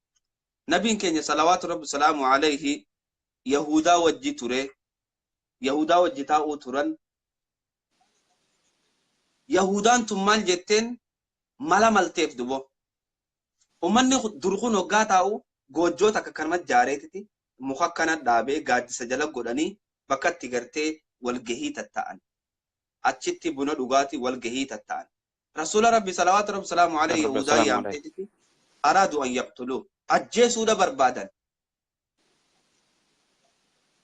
Nabiin keenya salawaatu rabbi salaamu alayhi yahudaa wajji ture. Yahudaa wajji taa'uu turan. Yahudaan tun maal jetteen mala malteef dubo. Uummanni dur kun hoggaa taa'u goojjoota akka kanamatti jaareetiti muka akkana dhaabee gaaddisa jala godhanii bakka itti gartee walgahii tatta'an. Achitti buna dhugaatii walgahii tatta'an. Rasuula rabbi salawaatu rabbi salaamu alayhi yahudaa yaamteetiti araadu an yaqtuluu. أجيسوا دبر بعدن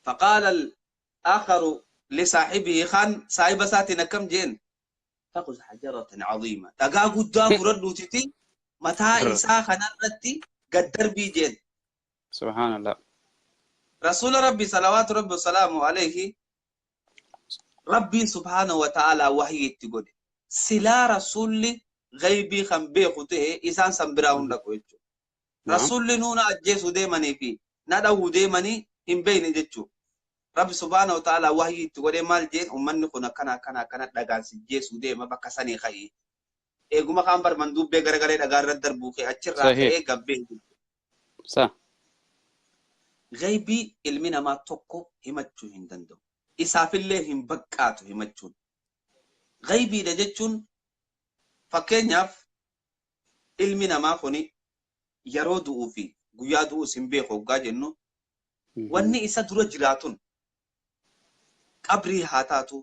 فقال الآخر لصاحبه خان صاحب ساتنا كم جين تأخذ حجرة عظيمة تقا قدام ردو تتي متى إساء خنرتي قدر بيجين سبحان الله رسول ربي صلوات ربي وسلامه عليه ربي سبحانه وتعالى وحي تقول سلا رسول غيبي خنبيخته إسان سنبراون لكو رسول نونا أجيسو ديماني في ندعو ديماني هم بين جتشو رب سبحانه وتعالى وحي تقول مال جين ومن كنا كنا دغان سجيسو ديما بكساني خي ايغوما خامبر مندوب بي غرغري دغار ردر بوخي اچر راكي غبي صح غيبي علمنا ما توكو همچو هندندو اساف الله هم بقاتو همچون غيبي دجچون فكنياف علمنا ما خوني yeroo du'uu fi guyyaa du'uu sin beeku hoggaa jennu wanni isa dura jiraatun qabrii haa taatu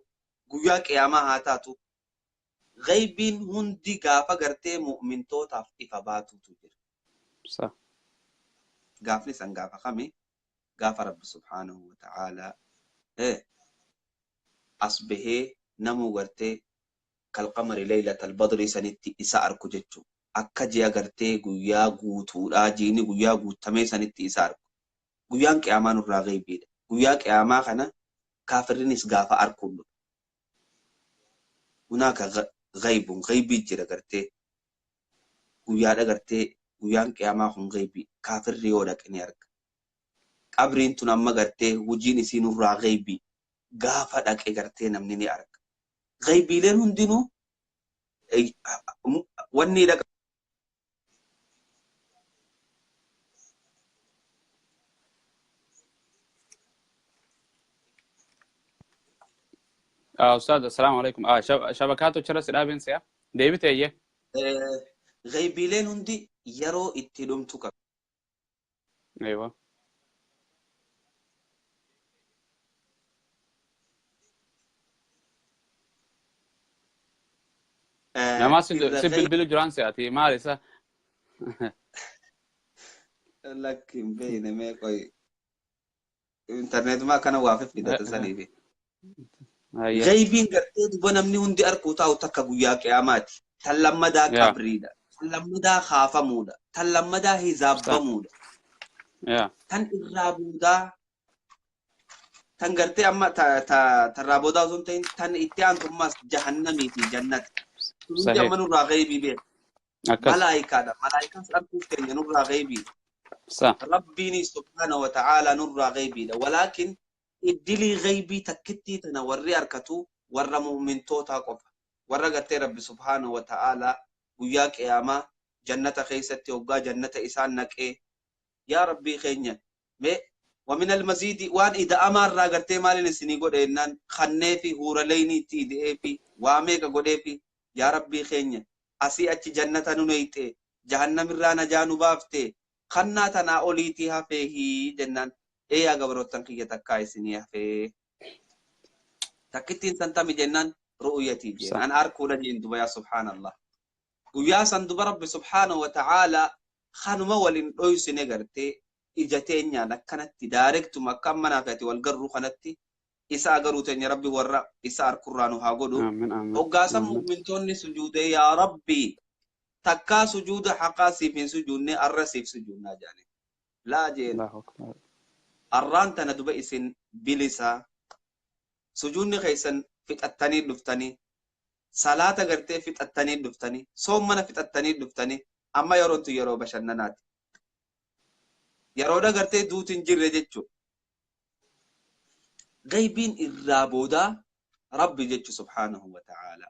guyyaa qiyaamaa haa taatu غيبين hundi gaafa gartee mu'mintootaaf ifa baatutu jira. Gaafni san gaafa kami gaafa Rabbi subhaanahu wa ta'ala asbahee namuu gartee kalqamari laylatal badri sanitti isa arku jechuudha. Akka ji'a gartee guyyaa guutuudhaa jiini guyyaa guutamee sanitti isa arku. Guyyaan qiyaamaa nurraa gaybiidha. Guyyaa qiyaamaa kana kaafirrinis gaafa arkuun hunaaka gaybun gaybii jira gartee guyyaadha gartee guyyaan qiyaamaa kun gaybii kaafirri yoo dhaqe ni arga. Qabriin tun amma gartee hojiin isii nurraa gaybii gaafa dhaqe gartee namni ni arga. Gaybiileen hundinuu wanni dhaqa أستاذ السلام عليكم شبكاته تشرس الأبن سيا ديبت أيه غيبيلين هندي يرو اتلوم توكا أيوة ما سيب بيلو جران سياتي ما لسه لكن بين ما كوي انترنت ما كان واقف في داتا سنيفي غيبين قرتي دبنا مني هندي أركوتا وتكا قويا قياماتي تلمدا قبريدا تلمدا خافا مودا تلمدا هزاب مودا تن إرابودا تن قرتي أما ترابودا وزنتين تن إتيان ثم جهنمي في جنة تنجي أما نورا غيبي بيت ملايكا دا ملايكا سأركوفتين نورا غيبي ربيني سبحانه وتعالى نورا غيبي دا ولكن الدلي غيبي تكتي تنوري أركتو ورا مؤمن توتا قفا ورا قتي رب سبحانه وتعالى وياك ياما جنة خيستي وقا جنة إسان نكي يا ربي خينيا ومن المزيد وان إذا أمر را قرتي مالي نسيني قد إنان خنفي هورا ليني تيدي في واميك قد في يا ربي خينيا أسي أتي جنة ننيتي جهنم رانا جانو بافتي خناتنا أوليتها فيه جنان يا قبروتن كي يتكايسني في تكتين سنتمي جنان رؤيتي جن أنا أركو لجين دبا يا سبحان الله ويا سندب رب سبحانه وتعالى خانما ولين أويس نجرتي إجتين يا نكنت داركت مكان منافعتي والجر خنتي إسا أقروا تاني ربي ورّا إسا أركرانو هاقولو آمين آمين وقاسم آمين مؤمنتوني سجودي يا ربي تكا سجود حقاسي في سجودني الرسي في سجودنا جاني لا جين الله أكبر الران تندب إسن بلسا سجودني خيسن فت التاني دفتني صلاة قرتي فت التاني دفتني صومنا فت التاني دفتني أما يرون تو يرو بشننات يرو دا قرتي دوتين جير جيتشو غيبين الرابودا ربي جيتشو سبحانه وتعالى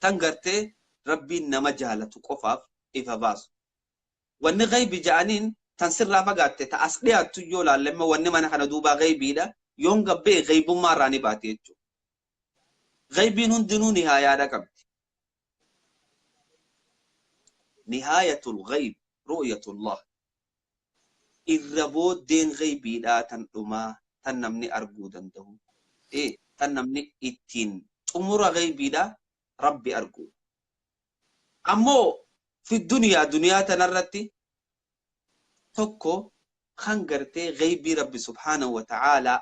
تنقرتي ربي نما جالتو قفاف إفا باسو وان غيبي جانين تنسر رافقات تأسليات تجولا لما وان ما نحن دوبا غيبي دا يوم قبي غيب ما راني باتيجو غيبين هندنو نهاية رقم نهاية الغيب رؤية الله الربود دين غيبي دا تنما تنمني أرقودا دهو إيه تنمني إتين أمور غيبي دا ربي أرقود أمو في الدنيا دنيا تنرتي تكو خنقرتي غيبي ربي سبحانه وتعالى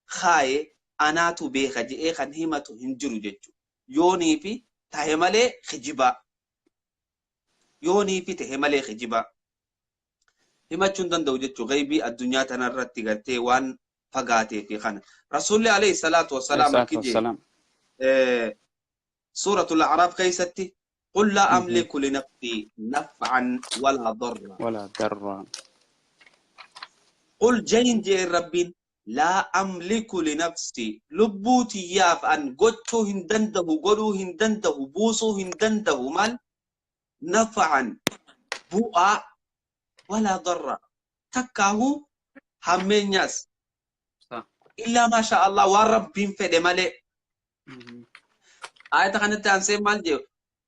خاي أناتو بيخجي إيه خن همتو هنجرو جيجو يوني في تهمالي خجبا يوني في تهمالي خجبا همتشون دندو جيجو غيبي الدنيا تنرتي قرتي وان فقاتي في خان رسول الله عليه الصلاة والسلام والسلام سورة الأعراف كيستي قل لا أملك لنفسي نفعا ولا ضرا قل جين جي ربين لا أملك لنفسي لبوتي ياف أن قدتو هندنده قدو هندنده بوسو هندنده مال نفعا بوء ولا ضرا تكاهو همين ياس إلا ما شاء الله وربين فدي مالي آية كانت تنسي مال جيو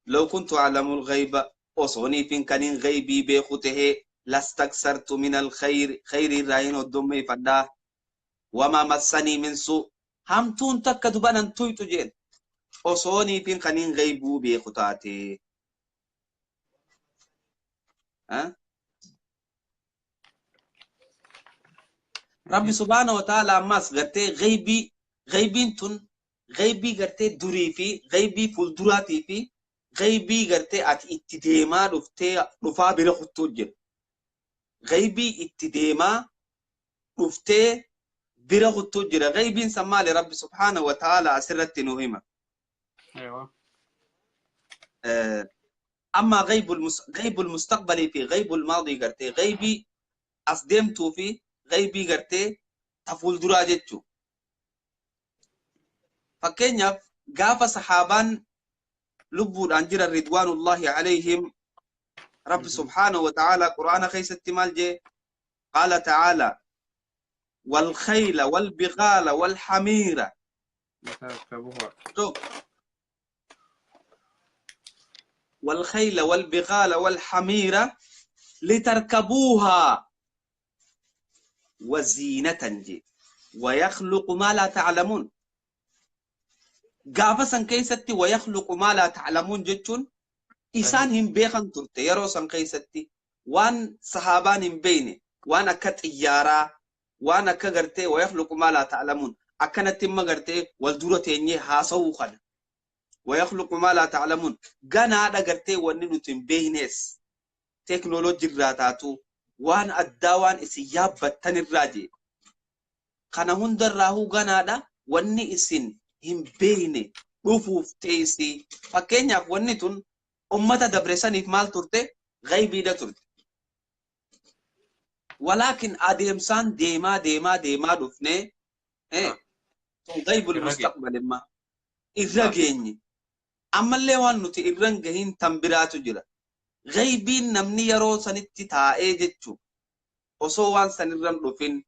لو كنت أعلم الغيب أصوني فين كان غيبي بيخوته لاستكثرت من الخير خير الرهين والدم فدا وما مسني من سوء هم تون تكتبان انتوي تجين أصوني فين كان غيبو بيخوتاتي ها ربي سبحانه وتعالى ماس غرتي غيبين تون غيبي غرتي دوري في غيبي فولدراتي في غيبي غرتي اتديما رفا بلا خطوج غيبي اتديما رفتي بلا خطوج غيبي سما لرب سبحانه وتعالى سرت نهمة ايوه اما غيب المستقبل في غيب الماضي غرتي غيبي اصدمتو في غيبي غرتي تفول دراجتو فكينيا غاف صحابان لبود أنجر الرضوان الله عليهم رب سبحانه وتعالى قرآن خيس التمال جي قال تعالى والخيل والبغال والحمير والخيل والبغال والحمير لتركبوها وزينة جي ويخلق ما لا تعلمون قافسا كيستي ويخلق ما لا تعلمون جتون إسان هم بيخن ترتي يروسا كيستي وان صحابان هم بيني وانا كتيارا وانا كغرتي ويخلق ما لا تعلمون أكنت ما غرتي والدورتيني هاسوخا ويخلق ما لا تعلمون غانا دا غرتي وننو تنبينيس تكنولوجي راتاتو وان الداوان إسياب بطن الراجي كان هندر راهو غانا دا وني إسين هم بيني رفوف تيسي فكينيا ونتون أمتا دبرسانيف مال ترتي غيبي دا ترتي ولكن أديمسان ديما دفني غيب المستقبل ما إرغيني أما اللي وانوتي إرغيين تنبراتو جرا غيبين نمني يرو سنتي تائي جتشو وصوان سنرم رفين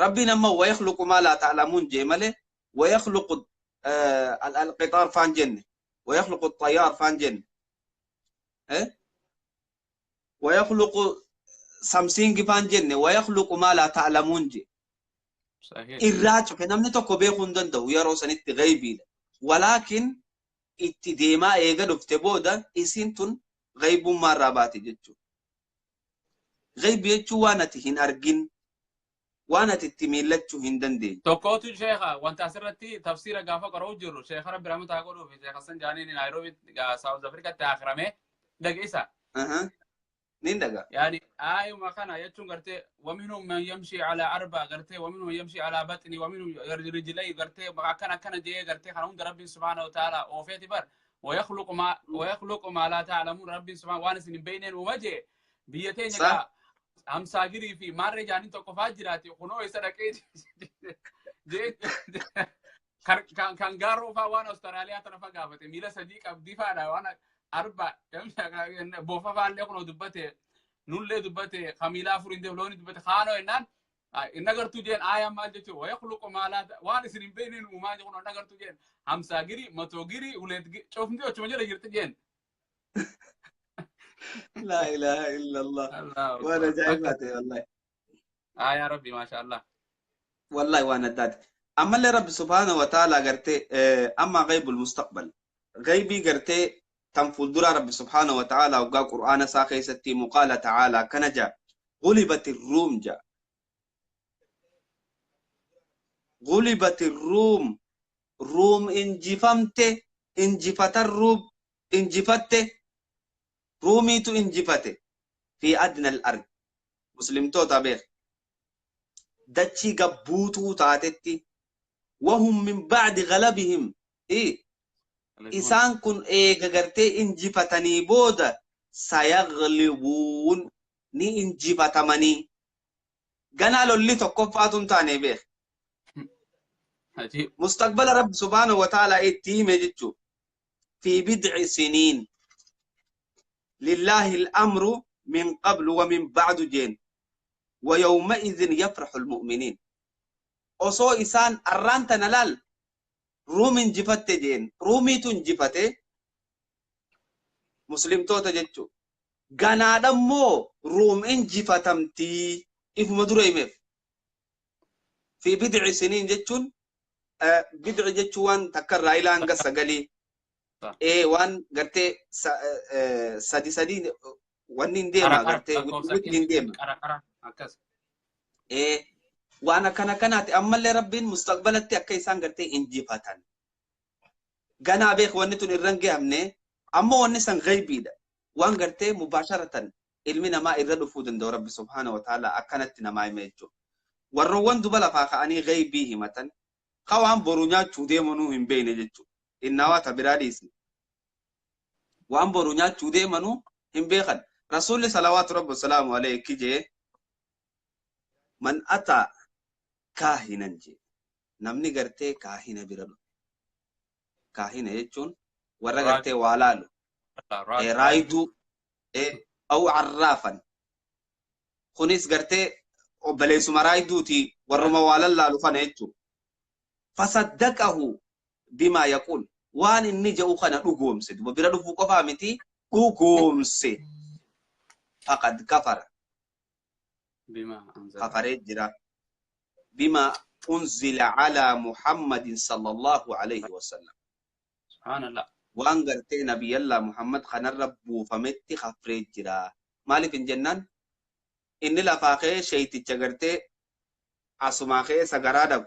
ربي نما ويخلق ما لا تعلمون جيمالي ويخلق القطار فان جنة ويخلق الطيار فان جنة ويخلق سامسونج فان جنة ويخلق ما لا تعلمون جي صحيح الراج فنمني تكو بيخون دندو يرو سنت غيبي ولكن اتديما ايغا دفتبودا اسنتون غيب ما راباتي جتشو غيب يجو وانا تهين ارجين وانا تتميلتشو هندندي توكوتو شيخة وانت أسرتي تفسير قافة قرأو جرو شيخ ربي رحمة الله في شيخ حسن جاني نيروبي ساوث أفريقيا تأخرمه دقيسة نندقى يعني ما كان يتشون قرتي ومنهم من يمشي على أربع قرتي ومنهم يمشي على بطني ومنهم رجلي قرتي كان جاي قرتي خلون ربي سبحانه وتعالى وفي بر ويخلق ما لا تعلمون ربي سبحانه وانس بينين ومجي بيتين صح هم ساجري في مرة جاني توقفات جراتي خنو يسرقي كان قارو فوانا استراليا ترى فقافت ميلا صديق أبدي فانا وانا أربع بوفا فالله كنا دبته نولله دبته خميلا فريندة ولوني دبته خانو إنن نقدر تجين ما جتوا ويخلق ما لا وانا سنين بينين وما جونا نقدر تجين هم ساجري متوجري ولد شوفني وشو مجرى يرتجين لا إله إلا الله وانا جايباتي والله يا ربي ما شاء الله والله وانا داد اما اللي رب سبحانه وتعالى قرتي اما غيب المستقبل غيبي قرتي تنفل درا رب سبحانه وتعالى وقال قرآن ساخي ستي مقالة تعالى كنجا غلبت الروم جا غلبت الروم روم انجفت الروم انجفت روميتو انجفت في أدنى الأرض مسلم تو تابير دتشي قبوتو تاتتي وهم من بعد غلبهم إسان كن غرتي انجفتني بودا سيغلبون ني انجفتمني قنالو اللي تقفاتون تاني بيخ مستقبل رب سبحانه وتعالى التيم يجتشو في بضع سنين لله الأمر من قبل ومن بعد جين ويومئذ يفرح المؤمنين أصو إسان أرانت نلال روم انجفت جين رومي تنجفت مسلم توتا جتشو غانا دمو روم انجفتمتي إف مدرو إمف في بضع سنين جتشون بضع جتشوان تكر رايلان قصة قلي وان قرتي سادي وانين ديما قرتي وين ديما وانا كانت اما اللي ربين مستقبلتي اكيسان قرتي انجفتن غنا بيخ ونتون الرنجي امني اما ونسان غيبي ده وان قرتي مباشرة علمنا ما إرادو فودن دو رب سبحانه وتعالى أكنت نماي ميجو وروان دبلا فاقا أني غيبي همتن خوان برونيا چودي منو هم بين جيجو إنوا تبراديسي وان برونيا چودي منو هم بيخن رسول صلوات رب والسلام عليه كيجي من أتى كاهنا جي نمني قرتي كاهنا برادو كاهنا يجون ورا قرتي والالو رايدو أو عرافا خنيس قرتي وبليس مرايدوتي ورما والا لفن يجو فصدقه بما يقول وان النجا وخنا دغومس وبرادو فوق فامتي دغومس فقد كفر بما أنزل كفر جرا بما أنزل على محمد صلى الله عليه وسلم سبحان الله وان قرتي نبي الله محمد خنا ربو فمتي خفري جرا مالك الجنان إن لفاقه شيء تجارتي أسماخه سجرادك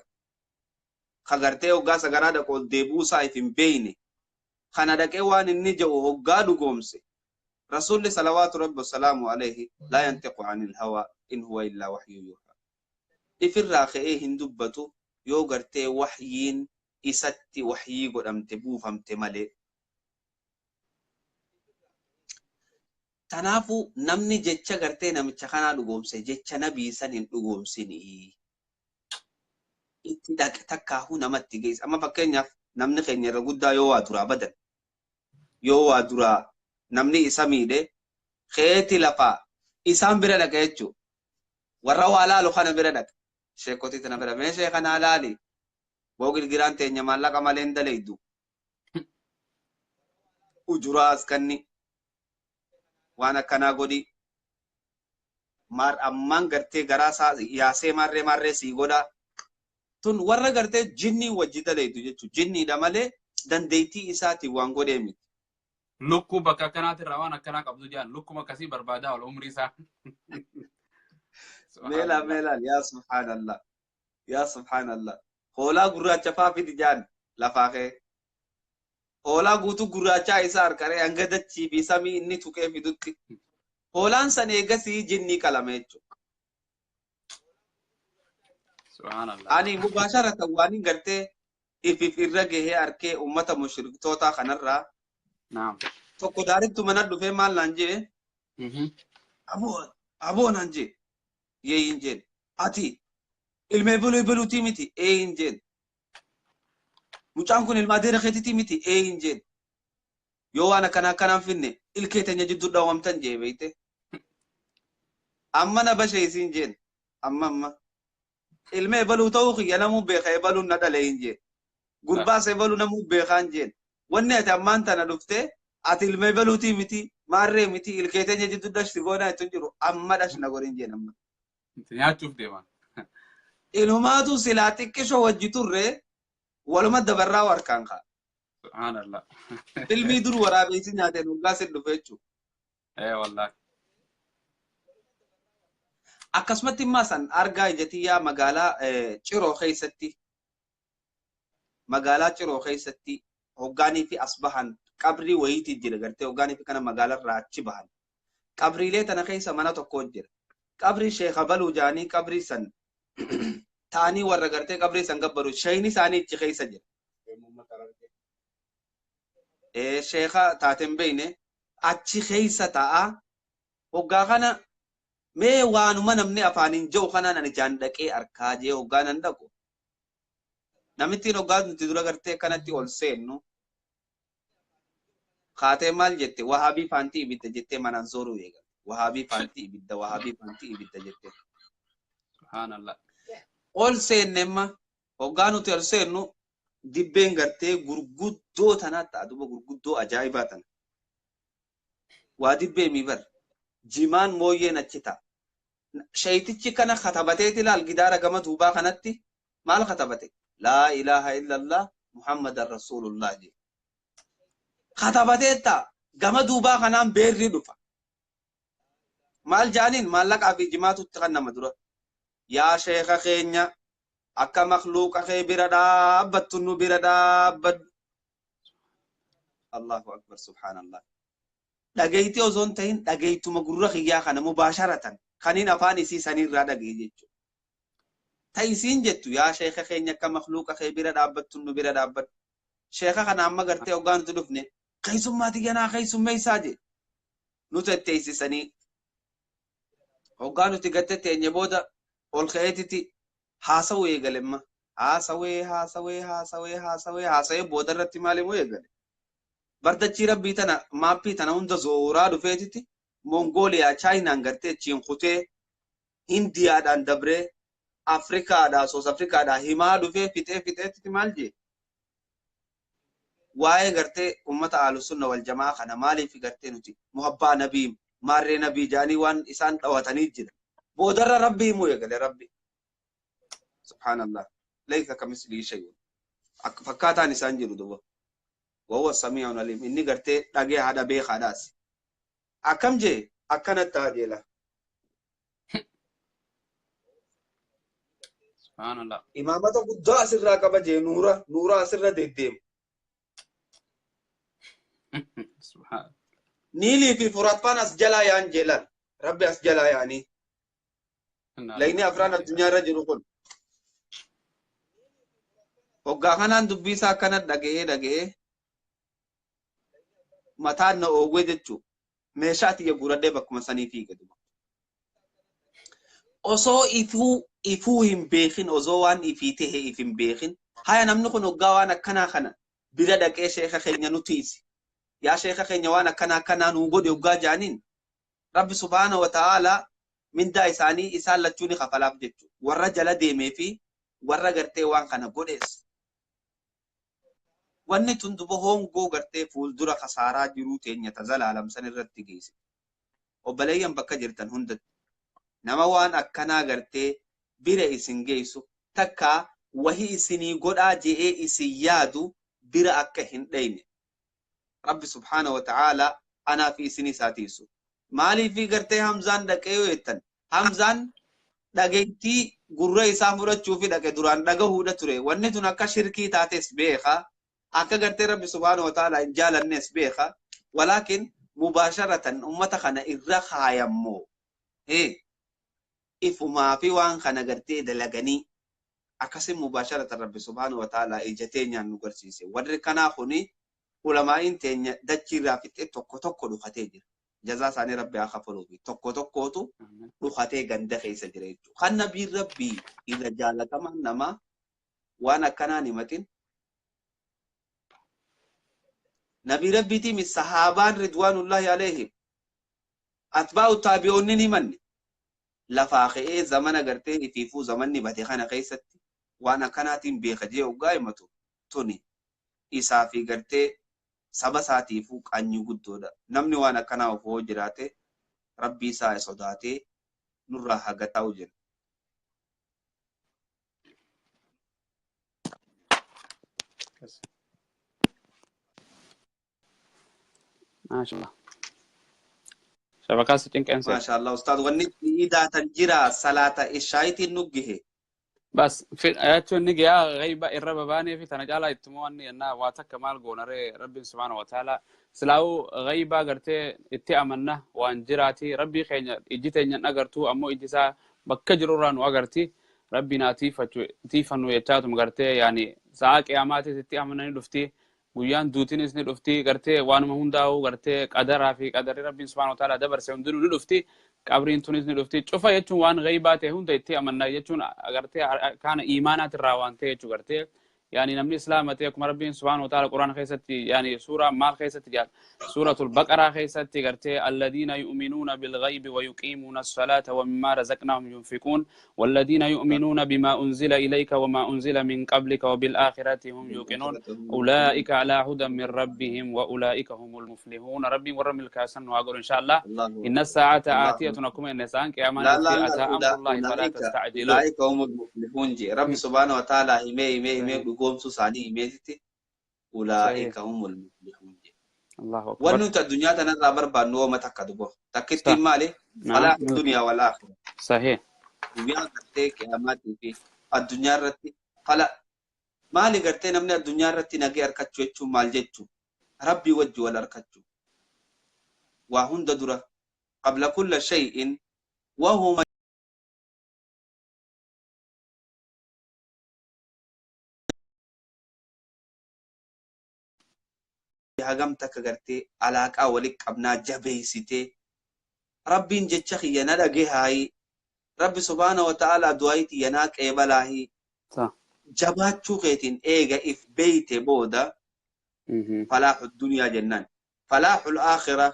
خجرتي وجا سجرادك والدبو سايفين بيني خنا دك وان النجا وهجادو قومسي رسول صلوات رب والسلام عليه لا ينطق عن الهوى إن هو إلا وحي يوحى إفراخ هندبتو يوغرتي وحيين إستي وحيي قدام تبو فمت ملي تنافو نمني جتشا غرتي نمتشا خانا دغومسي جتشا نبي سنين دغومسيني اتداك تكاهو نمتي جيس اما فكينيا نمني خيني رغودا يو وادرا بدن يو وادرا نمني اسامي دي خيتي لفا اسام بردك يجو ورا والا لو خانا بردك شيكوتي تنا برا مي شيخنا لالي بوغل جيران تي نيمالا كمالين دليدو وجراس كني وانا كنا غودي مار اممان غرتي غراسا ياسي ماري سي غودا تون ورا غرتي جني وجيتا ليدو جچو جني دمالي دنديتي اساتي وان غوديمي لوكو بكا كانت روانا كنا قبضو جان لوكو ما كسي بربادا والعمري سا ميلا ميلا يا سبحان الله يا سبحان الله هولا غراچا فافي دجان لفاخه هولا غوتو غراچا إسار كره أنغدتشي بيسامي إني توكي في دوتي هولان سنيغسي جني كلاميچو سبحان الله أني مباشرة واني غرتي في الرجه أركي أمة مشرك توتا خنرا نعم tokko daarittu mana dhufe maal naan jee aboo naan jee yeeyin jeen ati ilmee buluutii miti eeyin jeen mucaan kun ilmaa deera keetitii miti eeyin jeen yoo waan akkanaan finne ilkee teenya jidduu dhawamtan jee beeyte amma na bashe isiin jeen amma ilmee baluu ta'uu kiyya namuu beeka ebaluun na dhaleeyin jeen gurbaas ebaluu namuu beekaan jeen wanni ati ammaan tana dhuftee ati ilmee baluutii miti maarree miti ilkee teenya jidduu dashti goonaa ittiin jiru amma dash na godhin jeen amma nyaachuuf deeman inumaatu silaa xiqqishoo wajji turre waluma dabarraa warkaan kaa subhaanallah ilmii dur waraabeysi nyaateen waggaa sin dhufe jechuu wallahi akkasumatti immaa san argaa ijatiyyaa magaalaa Ciroo keessatti hoggaanii fi asbahan qabrii wayiitii jira gartee hoggaanii fi kana magaalarraa achi bahan qabriilee tana keessa mana tokko jira qabrii sheekha baluu jaanii qabrii san taanii warra gartee qabrii san gabbaru shayni isaanii ichi keessa jira sheekha taaten beeyne achi keessa ta'a hoggaa kana mee waanuma namni afaaniin jiru kanaan ani jaan dhaqee arkaa jee hoggaa nan dhaqu namittiin hoggaa nuti dura gartee kanatti ol seennu kaatee maal jette wahabii faantii ibidda jettee manaan sooruu eegal wahabii faantii ibidda jettee subhaanallah ol seennemma hoggaa nuti ol seennu dibbeen gartee gurguddoo tanaa ta'a duba gurguddoo ajaa'ibaa tana waa dibbee miibar jimaan mooyyeen achi ta'a shaytichi kana katabateeti laal gidaara gama duubaa kanatti maal katabate laa ilaaha illallah muhammadan rasuulullah jee katabateetta gama duubaa kanaan beerri dhufa maal jaaniin maallaqaa fi jimaatutti kan nama dura yaa sheeka keenya akka makluuqa kee bira dhaabbattu nu bira dhaabbadhu allahu akbar subhaanallah dhageeyti osoon ta'in dhageeytuma gurra kiyyaa kana mubaasharatan kaniin afaan isii sanirraa dhagee jechuudha ta'isiin jettu yaa sheeka keenya akka makluuqa kee bira dhaabbattu nu bira dhaabbadhu sheeka kana amma gartee hoggaa nuti dhufne keeysummaati ganaa keeysummeeysaa je nuti etteeysisanii hoggaa nuti gatte teenye booda ol ka'eetiti haasawuu eegalemma haasawee booda irratti maalimuu eegale bardachii rabbii tana maappii tana hunda zooraa dhufeetiti mongooliyaa chaayinaan gartee achiin kutee hindiyaadhaan dabree afrikaadhaa soos afrikaadhaa himaa dhufee fixeetiti maal jee waa'ee gartee ummata ahlusunna wal jamaa kana maaliif gartee nuti muhabbaa nabii maarree nabii jaanii waan isaan dhawatanii jira boodarra rabbii himuu eegale rabbi subhaanallah laysa kamislihi shay'un akka fakkaataan isaan jiru duba wahuwa samii'un aliim inni gartee dhagee haadha beekaadhaas akkam jee akkanatti haajeela subhaanallah imaamata guddaa asirraa qaba jee nuura asirra deddeemu niilii fi furaatfaan as jalaa yaan jeelan rabbi as jalaa yaanii layni afraan addunyaarra jiru kun hoggaa kanaan dubbiisaa akkana dhaga'ee mataan na oowwee jechuu meeshaa tiyya guradhee bakkuma sanii fiige duba osoo ifuu hin beekin osoo waan ifii tahe if hin beekin haya namni kun hoggaa waan akkanaa kana bira dhaqee sheeka keenya nutiisi yaa sheeka keenya waan akkanaa nuu godhe hoggaa jaaniin rabbi subhaanahu wa ta'aalaa mindaa isaanii isaan lachuu ni kafalaaf jechuu warra jala deemee fi warra gartee waan kana godhees wanni tun duba hongoo gartee fuuldura kasaaraa jiruu teenya tazalaalamsan irratti geesse obboleeyyan bakka jirtan hundatti nama waan akkanaa gartee bira isin geessu takka wahi isinii godhaa je'ee isin yaadu bira akka hin dhayne rabbi subhaanahu wa ta'aalaa anaa fi isinii isaatiisu maaliif gartee hamzaan dhaqee yoo jettan hamzaan dhageettii gurra isaa fudhachuu fi dhaqe duraan dhagahuudha ture. Wanni tun akka shirkii taates beeka. Akka gartee Rabbi subhaanahu wa ta'ala hin jaalannes beeka. Walaakin mubaasharatan ummata kana irra kaayammoo. Ifumaa fi waan kana gartee dalaganii akkasin mubaasharatan Rabbi subhaanahu wa ta'ala ijatee nyaan nu garsiise. Warri kanaa kuni ulamaa'iin teenya dachiirraa fixee tokko tokko dhukatee jira. Jazaa isaanii Rabbi haa kafaluufi tokko tokkootu dhukatee ganda keessa jira jechuudha. Kan nabiin Rabbii irra jaalataman nama waan akkanaan himatin. Nabii Rabbiitiin sahaabaan ridwaanullahi alayhim atbaa'u taabi'oonni ni manne lafaa ka'ee zamana gartee ifiifuu zamanni bate kana keessatti waan akkanaatiin beeka jee oggaa himatu tuni isaa fi gartee saba isaatiifuu qaanyii guddoodha. Namni waan akkanaa ofoo jiraate Rabbii isaa sodaatee nurraa haga ta'u jenna. Maashallah. Shabakaas cinqeense. Maashallah ustaad wanni iidaa tan jira salaata ishaayitiin nuggihe. بس في أياتو النجيا غيبة الرب باني في تنجالا يتموني أنها واتك مال جونري ربي سبحانه وتعالى سلاو غيبة قرتي اتأمنا وانجراتي ربي خير إجتي إن أقرتو أمو إجسا بكجروران وأقرتي ربي ناتي تيفن ويتشاتو مقرتي يعني ساعك إعماتي تتأمنا ندفتي ويان دوتينيس ندفتي قرتي وانو مهنداو قرتي قدرها في قدر ربي سبحانه وتعالى دبر سيوندنو ندفتي قبرين تونس ندفتي شوفا يجون وان غيباته هون تيتي أمنا يجون أقرتي كان إيمانات الراوانتي يجو قرتي يعني نمني إسلامتي كم ربي سبحانه وتعالى القرآن خيستي يعني سورة مال خيستي جال سورة البقرة خيستي قرتي الذين يؤمنون بالغيب ويقيمون الصلاة ومما رزقناهم ينفقون والذين يؤمنون بما أنزل إليك وما أنزل من قبلك وبالآخرة هم يوقنون أولئك على هدى من ربهم وأولئك هم المفلحون ربي ورم الكاسن وأقول إن شاء الله إن الساعة آتية نكون النسان كأمان أتى أمر الله فلا تستعجلوا أولئك هم المفلحون جي ربي سبحانه وتعالى إيمي قوم ساني إيميتي أولئك هم المفلحون الله أكبر ونوت الدنيا تنرى بربا نوما تكدبو تكتي مالي فلا الدنيا والآخرة صحيح الدنيا قرتي كأماتي في الدنيا رتي فلا مالي قرتي نمني الدنيا رتي نجي أركتشو يتشو مال جتشو ربي وجه ولا أركتشو وهند درة قبل كل شيء وهو hagamtaka gartee alaaqaa walitti qabnaa jabeessitee rabbiin jecha kiyyana dhagehaayi rabbi subhaanahu wa ta'ala du'aayitii yanaa qeebalaahi jabaachuu keetiin eega if beeyte booda falaaxu duniyaa jennaan falaaxul aakhira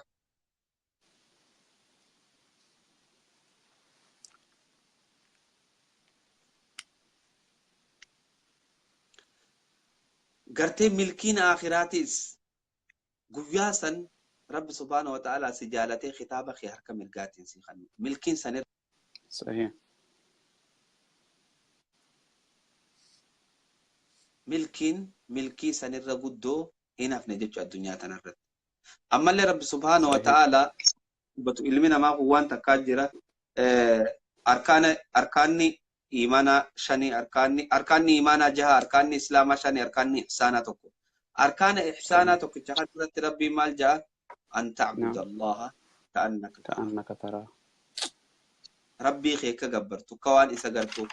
gartee milkiin aakhiraatis guyaasan rabbi subhaanahu wa ta'ala si jaalatee kitaaba kee harka mirgaatiin si kennu milkiin sanirra صحيح milkii sanirra guddoo hin hafne jechuu addunyaa tanarratti ammallee rabbi subhaanahu wa ta'ala batu ilmi namaa kun waan takkaa jira arkaanni imaanaa shanii arkaanni imaanaa jaha arkaanni islaamaa shanii arkaanni ihsaanaa tokko أركان إحسانا تكتشفت ربي مال جاء أن تعبد الله كأنك ترى ربي خيك جبرتو كوان إسقرتو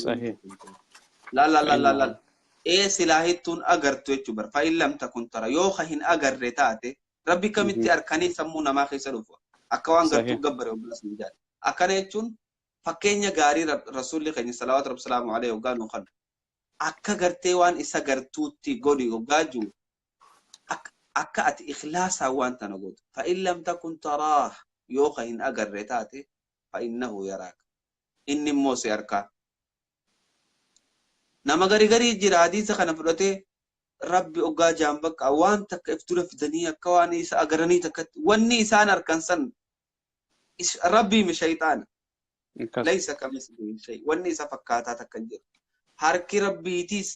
صحيح لا لا لا لا لا إيه سلاهتون أجرتو يجبر فإن لم تكن ترى يوخهن أجر رتاته ربي كمتي أركاني سمونا ما خيسروفا أكوان جرتو جبر وبلس من جاد أكانيتون فكينيا غاري رسول الله صلوات رب السلام عليه وقالوا خل akka gartee waan isa gartuutti godhi ogaaju akka ati ikhlaasaa waan tana godhu fa in lam takun taraah yoo ka hin agarre taate fa innahu yaraaka inni immoo si arkaa nama garii jira hadiisa kana fudhatee rabbi ogaa jaambakka waan takka iftula fidanii akka waan isa agaranii takka wanni isaan arkan san rabbii mi shayxaana laysa kamislihi shay wanni isa fakkaataa takka jiru harki rabbiitis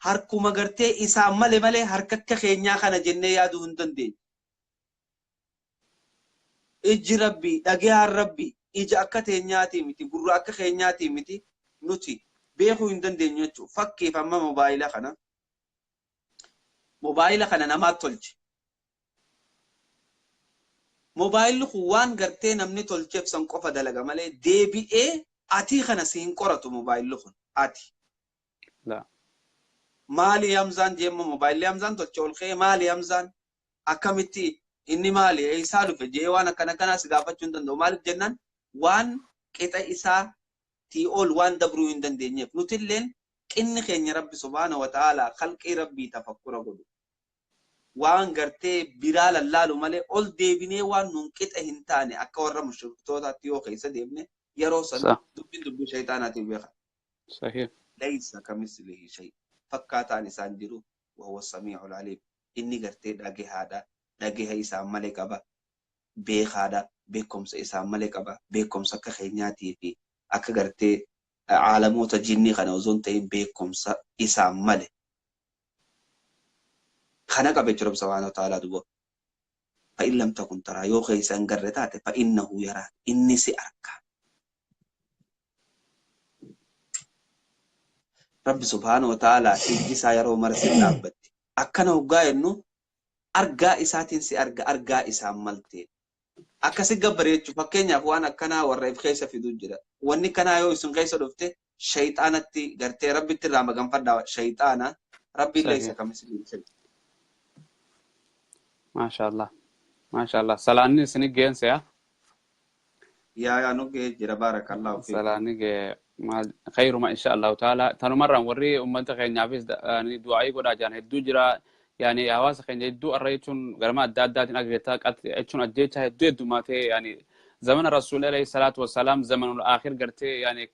harkuma gartee isaa malee harka akka keenyaa kana jennee yaaduu hin dandeenye ijji rabbii dhagaan rabbii ija akka teenyaati miti gurra akka keenyaati miti nuti beekuu hin dandeenyu jechuudha. Fakkiif amma mobaayila kana namaatti tolche. Mobaayilli kun waan gartee namni tolcheef san qofa dalaga malee deebi'ee ati kana si hin qoratu mobaayilli kun ati. Maali Hamzaan jeemma mobaayilli Hamzaan tolche ol ka'ee maali Hamzaan akkamitti inni maali isaa dhufe jee waan akkana si gaafachuu hin danda'u. Maaliif jennaan waan qixa isaa ol waan dabruu hin dandeenyeef nutilleen qinni keenya Rabbi subhaanahu wa ta'ala khalqii Rabbii tafakkura godhu. Waan gartee biraa lallaalu malee ol deebinee waan nun qixa hin taane akka warra mushrikootaatti yoo keessa deemne yeroo san dubbii shayxaanaatiif beeka. Sahih. Laysa kamislihi shay. Fakkaataan isaan jiru wahuwa samiicul aliim. Inni gartee dhageha isaan malee qaba. Beekaadha. Beekumsa isaan malee qaba. Beekumsa akka keenyaatii fi akka gartee caalamoota jinnii kana osoo hin ta'in beekumsa isaan malee. Kana qabe jira Rabbi subhaanahu wa ta'aalaa duuba. Fa'in lam takun taraa yoo keessa hin garre taate fa'innahu yaraa inni si arga. Rabbi subhaanahu wa ta'aalaa ijji isaa yeroo mara si dhaabbatti. Akkana hoggaa jennu argaa isaatiin si argaa isaan maltee. Akkasi gabbareechu fakkeenyaaf waan akkanaa warra if keessa fiduu jira. Wanni kanaa yoo isin keessa dhufte shayxaanatti gartee Rabbitti irraa maganfadhaa shayxaana Rabbi laysa kamislihi shay. MashaAllah. MashaAllah. Salaanni isin geense ya? Yaa nuge jira barakallahu fiik. Salaanni gee khayru ma insha Allah ta'ala. Tanumarran warri ummata keenyaafis du'aa godhaa jiran hedduu jira. يعني هواس خين يدو الرئيتون غرما دادات نقطة قط يتون أجيتها يدو ما تي يعني زمن الرسول عليه الصلاة والسلام زمن الآخر قرتي يعني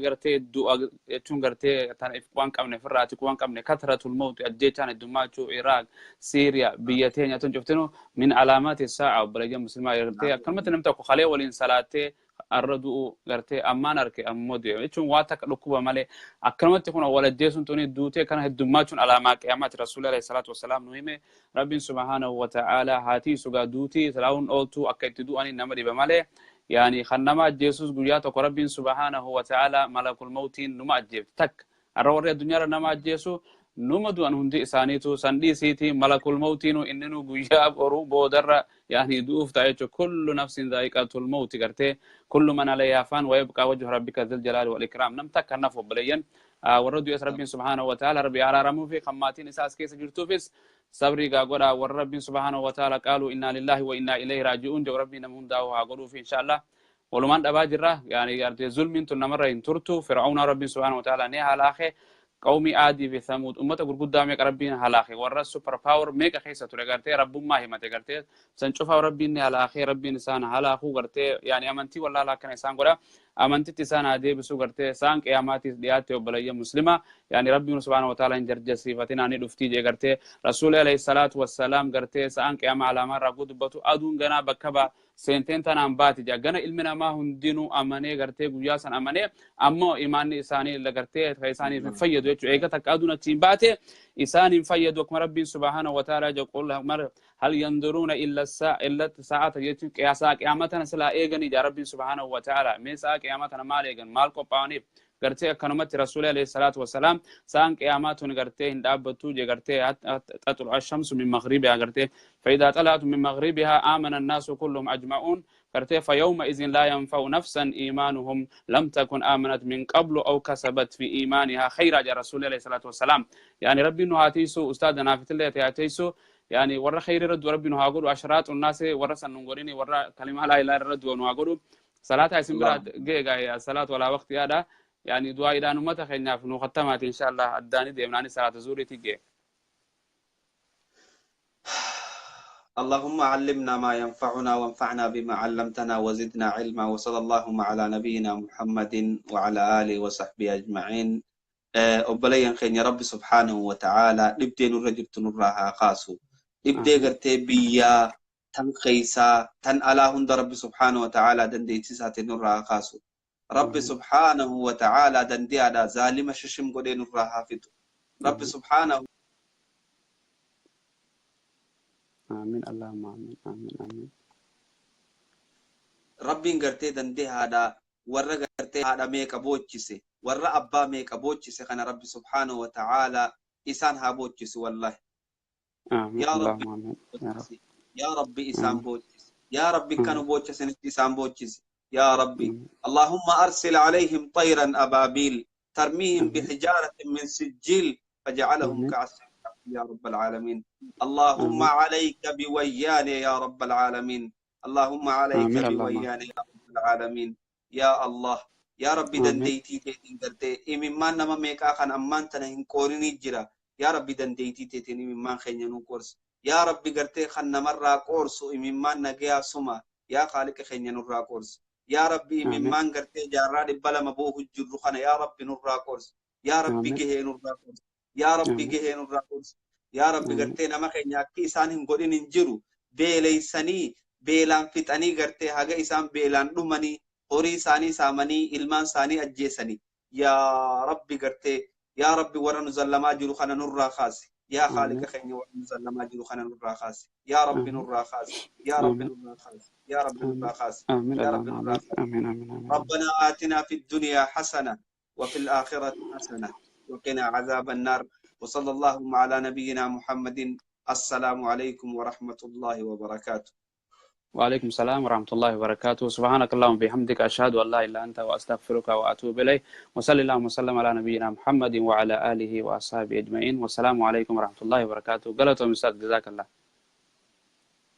قرتي دو يتون قرتي تاني وان كم نفرات وان كم كثرة الموت أجيتها الدماء العراق سوريا بيتين يتون شفتنو من علامات الساعة وبلجة مسلمة قرتي كلمة نمتكو خليه ولين صلاتي الردو قرتي أمان أركي أمودي يتون واتك ركوبة مالي أكلمت تكون أول جيسون توني دوتي كان الدماء على ما قيامات الرسول عليه الصلاة والسلام نهمة رب سبحانه وتعالى هاتي سجا دوتي تلاون أولتو أكيدو أني نمري بمالي يعني خنما جيسوس قرياتك رب سبحانه وتعالى ملك الموت نما أجيب تك الروري الدنيا نما جيسو نمدو أن هندي إسانيتو سندي سيتي ملك الموت إننو قياب أرو بودر يعني دوف تايتو كل نفس ذائقة الموت قرتي كل من عليها فان ويبقى وجه ربك ذي الجلال والإكرام نمتك النفو بليا ورد يس رب سبحانه وتعالى ربي على رمو في خماتين إساس كيس جرتوفيس صبري قاقودا والرب سبحانه وتعالى قالوا إنا لله وإنا إليه راجعون جو ربي نمون داوها قولوا في إن شاء الله ولمان أباجرة يعني قرتي ظلم تنمر ينترتو فرعون ربي سبحانه وتعالى نيها الآخر قومي عادي في ثمود أمتا قدامك ربنا هلاخي ورا سوبر باور ميكا خيسة ترغرتي رب ما هي متى غرتي سنشوفها ربنا هلاخي ربي انسان هلاخو غرتي يعني امنتي والله لا كان انسان غرا امنتي تسان عادي بسو غرتي سان قيامات دياتي وبليه مسلمه يعني ربي سبحانه وتعالى ان جرج صفاتنا اني دفتي جي غرتي رسول عليه الصلاه والسلام غرتي سان قيام على ما رغدبتو ادون غنا بكبا سنتين تنام باتي جانا علمنا ما هندينو اماني غرتي غياسن اماني اما ايمان انساني لغرتي خيساني فيدو ايغا تقادونا تيم باتي إسان فيدوك ربي سبحانه وتعالى يقول له مر هل ينظرون إلا الساعة يتم قياسا قيامتنا سلا إيغني جا ربي سبحانه وتعالى ميسا قيامتنا مال إيغن مالكو باوني قرتي كنمت رسول الله الصلاة والسلام سان قياماتون قرتي هندابتو جي قرتي تطلع الشمس من مغربها قرتي فإذا طلعت من مغربها آمن الناس كلهم أجمعون قرتي فيومئذ لا ينفع نفسا إيمانهم لم تكن آمنت من قبل أو كسبت في إيمانها خيرا جا رسول الله الصلاة والسلام يعني ربي إنه هاتيسو أستاذنا في الله هاتيسو يعني ورا خير رد وربي إنه هاقول أشرات الناس ورا سننقريني ورا كلمة لا إله إلا رد وإنه هاقول صلاة هايسمبرا جيجا صلاة ولا وقت هذا يعني دعاء إذا نمت خيرنا في نختمات إن شاء الله الداني ديمناني صلاة زوري تيجي اللهم علمنا ما ينفعنا وانفعنا بما علمتنا وزدنا علما وصلى اللهم على نبينا محمد وعلى آله وصحبه أجمعين أبليان خير يا رب سبحانه وتعالى نبدأ نرجب تنراها خاصو نبدأ قرتي بيا تن خيسا تن على هند رب سبحانه وتعالى دندي تسات نراها خاصو رب سبحانه وتعالى دندي على ظالم ششم قدين نراها فتو رب سبحانه آمين اللهم آمين آمين آمين rabbiin gartee dandee haadha warra gartee haadha meeqa boochise warra abbaa meeqa boochise kana rabbi subhaanahu wa ta'ala isaan haa boochisu wallahi آمين yaa rabbi اللهم آمين يا رب yaa rabbi isaan آمين boochise yaa rabbi kanu آمين boochasanitti isaan boochise yaa rabbi آمين اللهم أرسل عليهم طيرا أبابيل ترميهم آمين بحجارة من سجيل فجعلهم آمين كعصف يا رب العالمين اللهم آمين عليك بويان يا رب العالمين اللهم عليك آمين اللهم بويان يا رب العالمين يا الله يا ربي آمين دنديتي تيتين قرتي إممان نما ميكا خان أمان تنهين قوريني جرا يا ربي دنديتي تيتين إممان خينينو كورس يا ربي قرتي خان نمرا كورسو إممان نجيا سما يا خالق خينينو را كورس يا ربي آمين إممان قرتي جاراد بلا مبوه الجر خان يا ربي نورا كورس يا ربي آمين جهين نورا كورس يا ربي آمين جهين نورا كورس يا ربي آمين قرتي نما خينيا كيسان هنقولين انجرو بيليساني beelaan fixanii gartee haga isaan beelaan dhumanii horii isaanii saamanii ilmaan isaanii ajjeesanii yaa rabbi gartee yaa rabbi warra nu zallamaa jiru kana nurraa kaasi yaa آمين خالق keenya warra nu zallamaa jiru kana nurraa kaasi yaa rabbi آمين nurraa kaasi yaa rabbi آمين nurraa kaasi yaa rabbi آمين nurraa kaasi آمين yaa اللهم rabbi nurraa آمين kaasi آمين آمين آمين ربنا آتنا في الدنيا حسنة وفي الآخرة حسنة وقنا عذاب النار وصلى اللهم على نبينا محمد السلام عليكم ورحمة الله وبركاته وعليكم السلام ورحمة الله وبركاته سبحانك اللهم وبحمدك أشهد أن لا إله إلا أنت وأستغفرك وأتوب إليك وصلى اللهم وسلم على نبينا محمد وعلى آله وأصحابه أجمعين والسلام عليكم ورحمة الله وبركاته قالت أستاذ جزاك الله